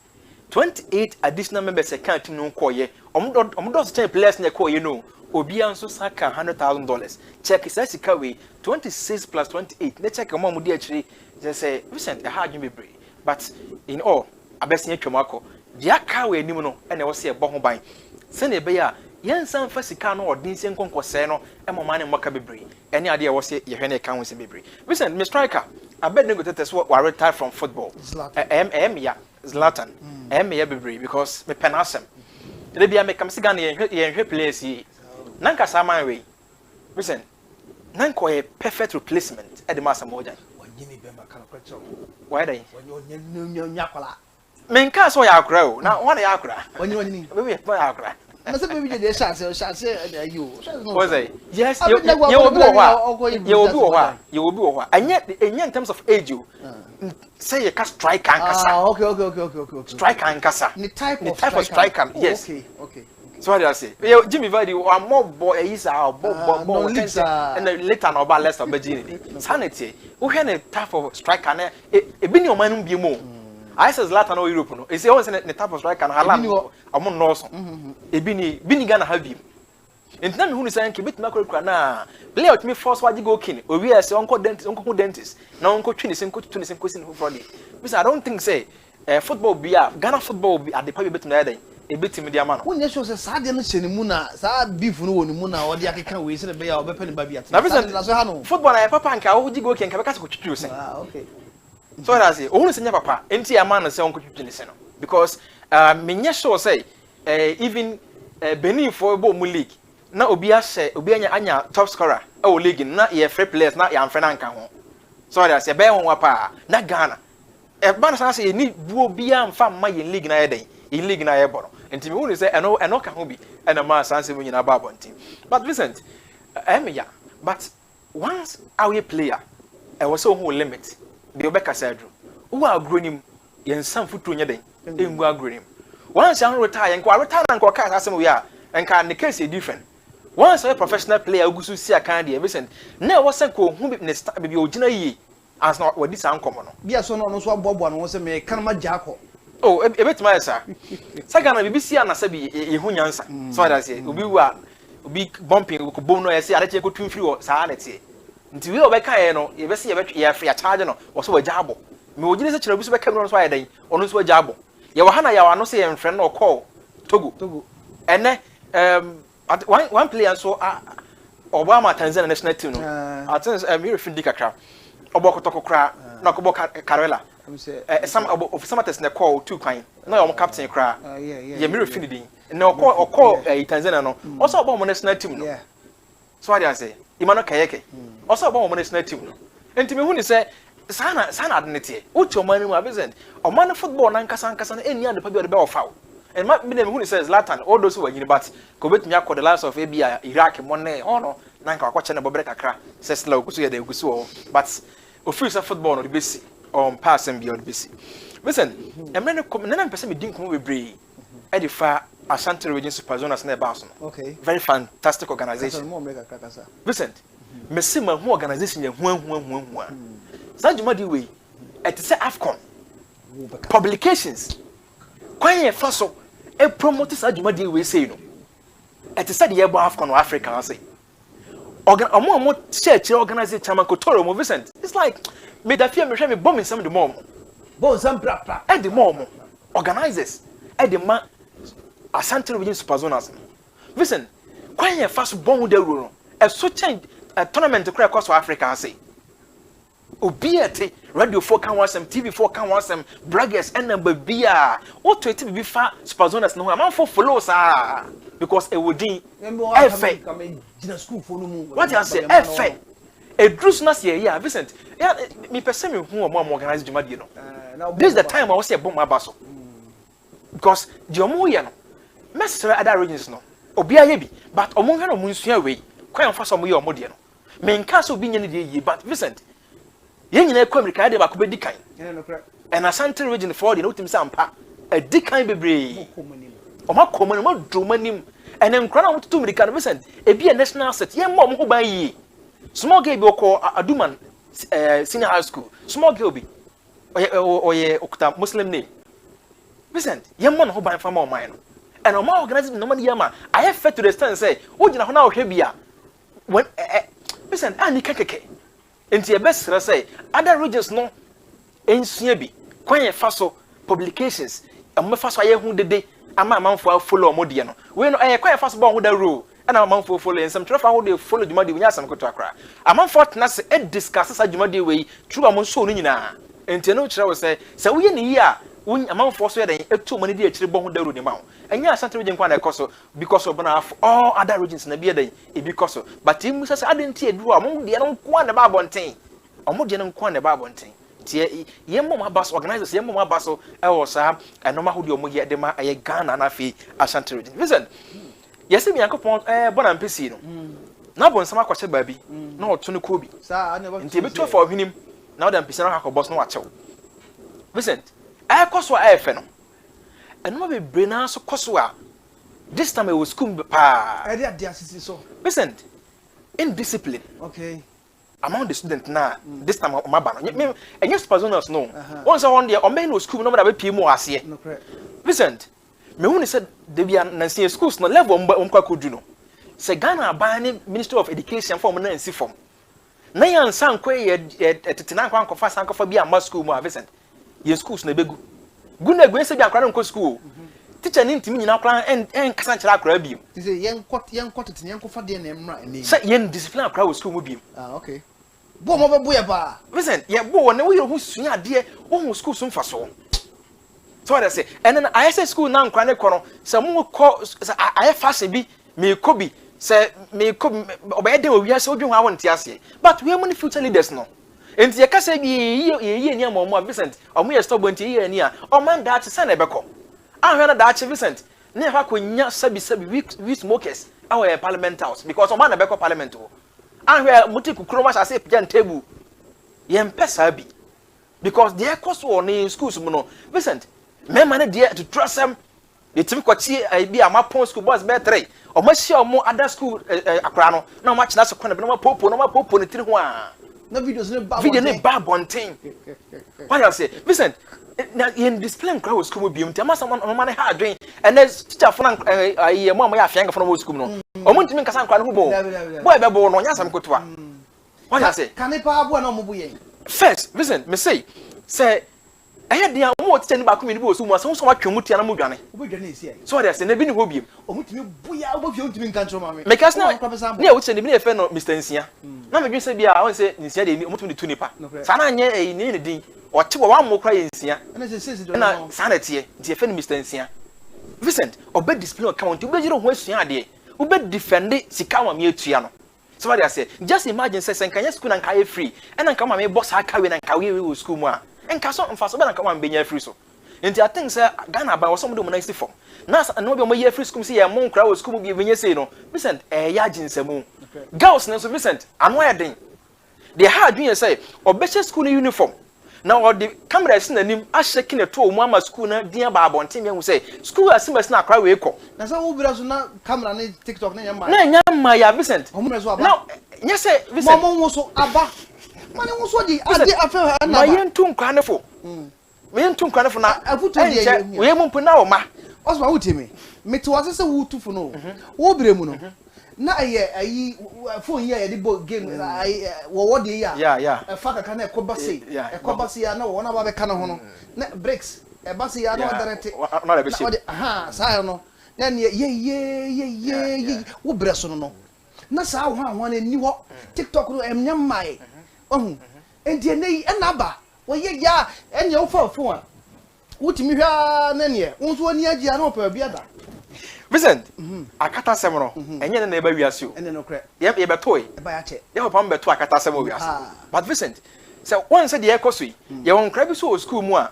28 additional members account no koye omodos check players na koye no obi anso saka $100,000 check is sika we 26 plus 28 na check among mudi achiri just say Vincent a hard me brave but in all abesi atwamako dia ka we anim no na wo se ebo ho ban se na ebe ya yensan fa sika no odin se nkonkose no e mo mane maka bebre ene ade ye wo se ye hwe na ka ho se bebre Vincent me striker abed nego tetes wo retire from football ya Zlatan ya bebre because me penasem they be make am siga na ye place yi nanka saman we Vincent nanko a perfect replacement at the master moja why they menka so ya akra o na one ya akra Onyi baby no ya akra na say baby dey share you was it yes you will be what anya in terms of age you say you can strike and kasa okay strike and kasa the type of striker yes okay so what do I say Jimmy Vardy one more boy is our boy and later no about less of virginity sanity who can a type of striker na e bi ni o man bi mo I says Latin or Europe no is always the type of striker Halan among North e bi ni Ghana have him enti na me hu ni say nke bitima kura na play out me force waji go kin o wi ase onko dentist na onko twini se onko twini se onko sin Friday because I don't think say football be Ghana football be at the pay bitima ya den e bitim dia ma no won yesho say sa de no hyeni mu na sa beef no woni mu na odi akeka we se be ya obepe ne ba bia na Vincent football na papa nka wo ji go kin ka be ka se ko twitwi se okay so what I say ohun se nya papa enti ya ma no se onko twitwi ne se no because me nya sure say even Benin for bo mu league na obi anya top scorer e league na ye free players na ya mfena nka ho so that say be won wa pa na Ghana e ba na say ni buo bia mfa ma ye league na ye den in league na ye boro enti me won say eno ka ho bi e na ma sanse mu nyina ba bontin but Vincent but once our player e was so whole limit the obeka sadru wo agronim ye nsam futu nya den e ngu agronim once you retire na nko ka asem we a enka the case is different. Once a professional player who goes to see a candy, Vincent, never was a co who be original as not what this uncommon. Be so no so Bob one was a me Kanama Jacko. Oh, a bit my sir. Second, BBC and Asabi, Hunyansa. So I say, we were big bumping, we could bono, I say, I take 2 3 or sanity. Until we are Kayano, you see a free charger or so a jabbo. Me would just a camera on Friday, on this way jabbo. Yawahana Yawa no say friend or call Togo. And then at one player so Obama Tanzania national team no I think me refindi kakra oboko toko kra na koboka Karela some of some test na call 2 kwan na your captain kra yeah me refindi din na call Tanzania no also Obama national team no so what I say Imano Kayeke also Obama national team no enti me hu ni say sana adnete ucho manu ma Vincent o man football na nkasa na eni and pa bi o de be ofa and ma me who says Latin all those who were but ko betumi akọ the last of Abia Iraq money ono na nka akọ chene bobre kakra says la okusu ye de okusu but official football no de besi on pass and beyond besi Vincent emre ne na pese me din ko bebre e de fa Ashanti region super zonas na e ba so okay very fantastic organization Vincent me see ma hu organization ye hu Sajumadi way at say AFCON publications kwan ye fa so e promote Sajumadi way say no at say the yebo AFCON Africa I say omo church organize chairman Kotoro mo Vincent it's like me da fear me hwe me bomb some the mom bomb some pra e the mom organizers e the man Asante region super zonas Vincent kwan ye fa so bomb the rule e so change a tournament to crack across Africa I say Obiete radio 4 can want some TV 4 can want some braggers and number bia what to be fa superzonas no am for follow sir because e wodin efe come school for no what you say efe e drus na say here Vincent yeah me person me hu am organize jumadi no this is the time I was say bom abaso because the omo ye no mestre other regions no obia ye bi but omo hwe no mu nsua we kwan fa so mo ye omo de no me nka so bi nye ne de ye but Vincent yen nyina ekwa America de ba ko be dikan and Asante region for the no tim sampa a dikan bebre o ma komani ma dromanim and en krana mo to America no Vincent e bi a national asset yen mo ho ban yi small girl bi okọ Aduman senior high school small girl bi oye okuta Muslim name Vincent yen mo no ho ban fa ma o man no and o ma organize no man yama I have faith to the stand say wo gina ho na o hwe bia when Vincent ani kekeke enti e best say other regions no ensua bi kwan ye fa so publications am fa so aye hu dede ama amanfo follow omode no we no kwan ye fa so ba hu da rule ana amanfo follow ensam trefa hu de follow jumadi we nyasam koto akra amanfo tena se e discuss sa jumadi we true amon so no nyina enti no kire we say we ye ne yi a amanfo so ye den etu mani de akire bo hu da rule ni ma enya Asante region kwan na ekoso because of all other regions na bia den e because but im say adenti eduru amon de no kwa na ba bonten omo de no kwa na ba bonten tie ye mom bus organizers ye mom bus e wo sa enoma ho de omo ye de ma ye Ghana na fe Ashanti region listen yes me yankopon bona mpesi no na bon sama kwahye baabi na oto ne ko bi nti be to for hwenim na oda mpesi na akọ boss no wachew Vincent koso fe no enoma be bre na so koso a this time I was school pa so Vincent indiscipline okay among the student na this time my ban me yes personals no once on there o me no school no be pie mu ase Vincent me hu ni said they be na schools no level kwa kodu no se Ghana ban ni Ministry of Education form na nsi form na yan san kwa ye tetena kwa nkofa san kofa bi ama school mu Vincent ye schools na begu guna gwen se bi akra nko school teacher ni ntimi nyina akra en kasa nkyira akra bi ti se yen kwat tete yen kofa de na emra eni se yen discipline akra wo school mu bi okay bo mo be bo ya ba Vincent ye bo na wo ye hu sua ade wo hu school so mfa so so what I say and then I say school na nkwa ne kono se mo ko I fashion bi me ko bi se me ko obey de wo wi ase odwen ha won ti ase but we money future leaders no enti ye ka say bi ye ni am mo Vincent omo ye stop enti ye ni a o man da che se na ebeko ahwe na da che Vincent na fa ko nya sabi we smokers our parliament house because o man na ebeko parliament o ahwe muti kukuro ma say pian table ye mpesa bi because they cost on in schools mu no Vincent me man dey to trust them the team kwachi bi amapon school boys be 3 o ma share mo other school akra no na o ma china so kwana be no ma popo ne tiri ho a na videos ne ba bonten what I say Vincent na in display nkra wo school bi mti amasa no ma ne ha adwen and teacher fo na ye mo ya afianga fo no school no o mo ntimi nkasa nkra no bo boy be bo no nya sam kotoa what I say can it pa abo na mo bu yen first Vincent me say aye dia mo teacher ni ba ko mi ni bo so mo so so atwemu tia na mo dwane obedwane esi so what I say na bi ni ho biem o mutimi buya o bofie ntimi nka ntro ma me because na e wo teacher ni bi na fe no Mr. Nsia na me dwen se bia won se Nsia de ni o mutimi tu nipa sa na anye ni ni din o che wa mo kra ye Nsia na sa na tie tie fe no Mr. Nsia Vincent obe discipline account obe jiro ho asua ade obe defend sika wa me atua no so what I say just imagine say senkanya school na nka free and nka ma me boss aka we na nka we school mu a nka so mfa so be na nka ma benya free so enti I think say Ghana ba was some do nice form na no be mo ye free school say ye mo nkra wo school mu bi benye say no Vincent ya ginsemu girls na so Vincent anu ya den they had doing say obeche school uniform now the cameras na nim a shaking the to mu ama school na dia ba abonten me hu say school asimas na akra we ko na say wo bira so na camera na TikTok na nyama ya Vincent now yes say Vincent mo so aba mane wo so di ade afa na ma yentu nkwa ne fo me yentu nkwa ne fo na afuto de we mu mpu na o ma osma wutimi meti wase se wutufu no wo bire mu no na ayi phone ye de bo game wo de ya fa kaka na ekobase ya na wo na ba be kana ho no na breaks e base ya na direct na le be shi aha sa no na ye wo bire so no na sa ho na ni ho TikTok no emnya mai ohun enti nei na ba wo ye ya enye wo fa phone a wutimi hwa na ne wo so ani agia na opa bia da Vincent akata sem no enye na eba wiase o ene no kre ye be toy e ba ya che ye papa mbeto akata sem o wiase but Vincent so once the ekoso ye won kra bi so school mu a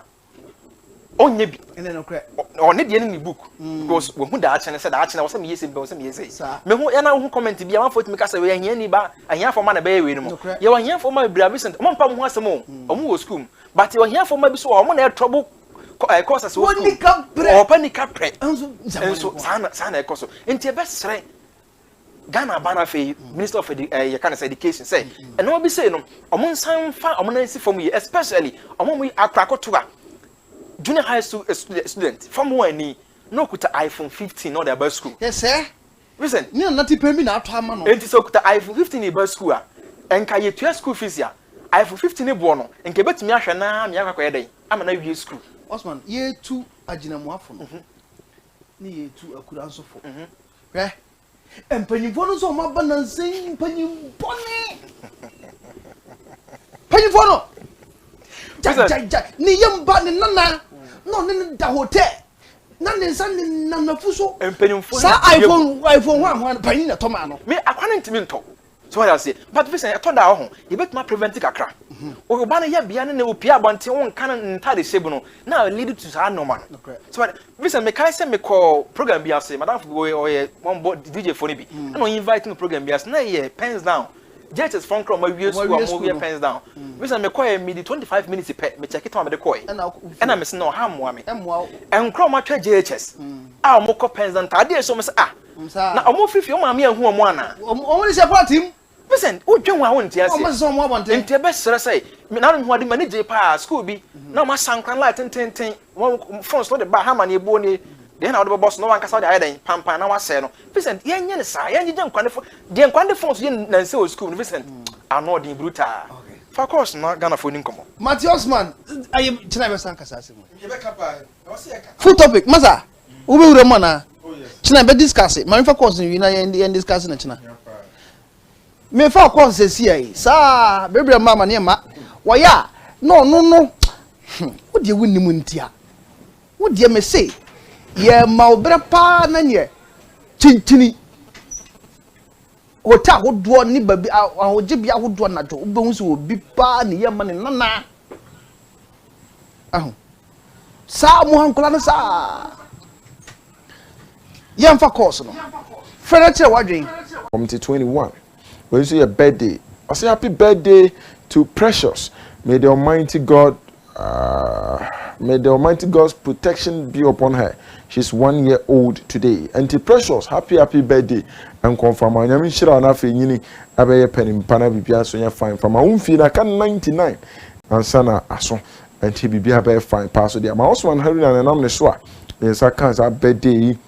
onye bi ene no kre one de ni book because we hu da achene se da achene wo se me yese be wo se me yese me hu ya na hu comment bi ya mafo timi ka se we ahia ni ba ahia fo ma na be ye we ni mo ye wa ahia fo ma bra Vincent mo mpa mo asem o mo wo school but ye ahia fo ma bi so o mo na trouble courses wo panika pre enso sana ekoso enti be sere Ghana bana fe Minister of Education say and no be say no omo nsan fa omo na si form especially omo mo akrakotoa junior high school student from one ni no kuta iPhone 15 no the best school yes sir listen ni na tipe mi na ato ama no enti so kuta iPhone 15 ni best school a enka ye tua school fees ya iPhone 15 ni bo no enka betumi ahwe na me akakọ yeden ama na wie school Osman ye tu agina mu afo no ni ye tu akura nso fo hwe empanyimfo no so ma ba na nsen empanyimfo no ja ni yamba ni nana no ni da hotel na ni nsan ni nana fuso empanyimfo sa iPhone 1 panyin na to ma no me akwana ntimi nto So what I say, but Vincent, I told her, you bet my prevent kakra. O ba na ya bia na o pia abonte won kan ntade sebu no na lead to sa no man. So what Vincent me kai say me call program bi ase madam for one DJ for ni bi. And on invite me program bi ase na ye pens down. Judges from Chrome we school move pens down. Vincent me call me 25 minutes pe me check it on me the call. And I me say no ha mo me. And Chrome atwa JHS. Ah mo call pens down tade so me say ah. Na omo fifi o ma me ahu omo ana. Omo ni support him. Listen, who do want to say? Omo so mo want. Enti be sere say, me na no de manage pa school bi. Na ma sankran light ten. One phones no de ba ha ma na ebo ni. De na wo de boss no wan kasa de ayedan pampan na wa se no. Listen, yen ne sa, yen gye nkwande fo. De nkwande phones yen na se o school, listen. Ano de brutal. For course na Ghana phone nkomo. Matthias man, ayi china be san kasa se mo. Ye be kapa. Full topic, maza. Ube ure mo na. Oh yes. China be discuss it. Man for course you na yen discuss na china. Me fa kwa sesi ai sa bebre mama ne ma waya no wo de wonni mu ntia wo de me say ye ma obre pa na nye tintini ota hodo ni babi ahoje bia hodo na jo obehu so obi pa ne ye ma ne nana aho sa mu hankola no sa ye mfa course no fere wadwen committee 21 when you say a birthday, I say happy birthday to Precious. May the Almighty God's protection be upon her. She's 1 year old today. And to Precious, happy birthday. And confirm I am sure na fe nyini abaye penim pana bibia so nya fine from my own fee na kan 99 and sana aso and he bibia abaye fine pass so there. My husband Harry and am ne so a yes I can say birthday.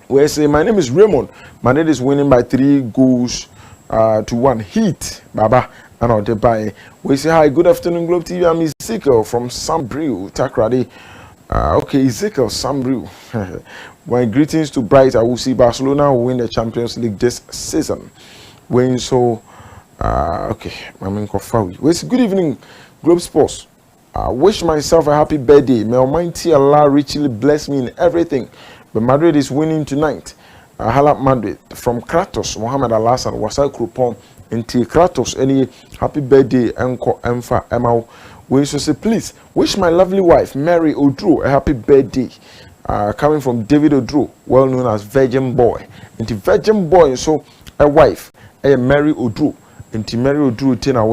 We say my name is Raymond. My name is winning by 3 goals to 1 heat, Baba, and on the buy. We say hi, good afternoon, Globetvgh. I'm Ezekiel from Sambriu, Takrady. Okay, Ezekiel, Sambriu. My greetings to Bright. I will see Barcelona win the Champions League this season. When so, okay, I'm in Kofawi. We say good evening, Globe Sports. Wish myself a happy birthday. May Almighty Allah richly bless me in everything. But Madrid is winning tonight. Halap Madrid from Kratos, Mohammed Al-Hassan, Wasai Krupon, into Kratos, any happy birthday, Enko, Emfa, Emma. We should say, please, wish my lovely wife, Mary Odro, a happy birthday. Coming from David Odro, well known as Virgin Boy. Into Virgin Boy, so a wife, a Mary Odro, into Mary Odro, 10 hours.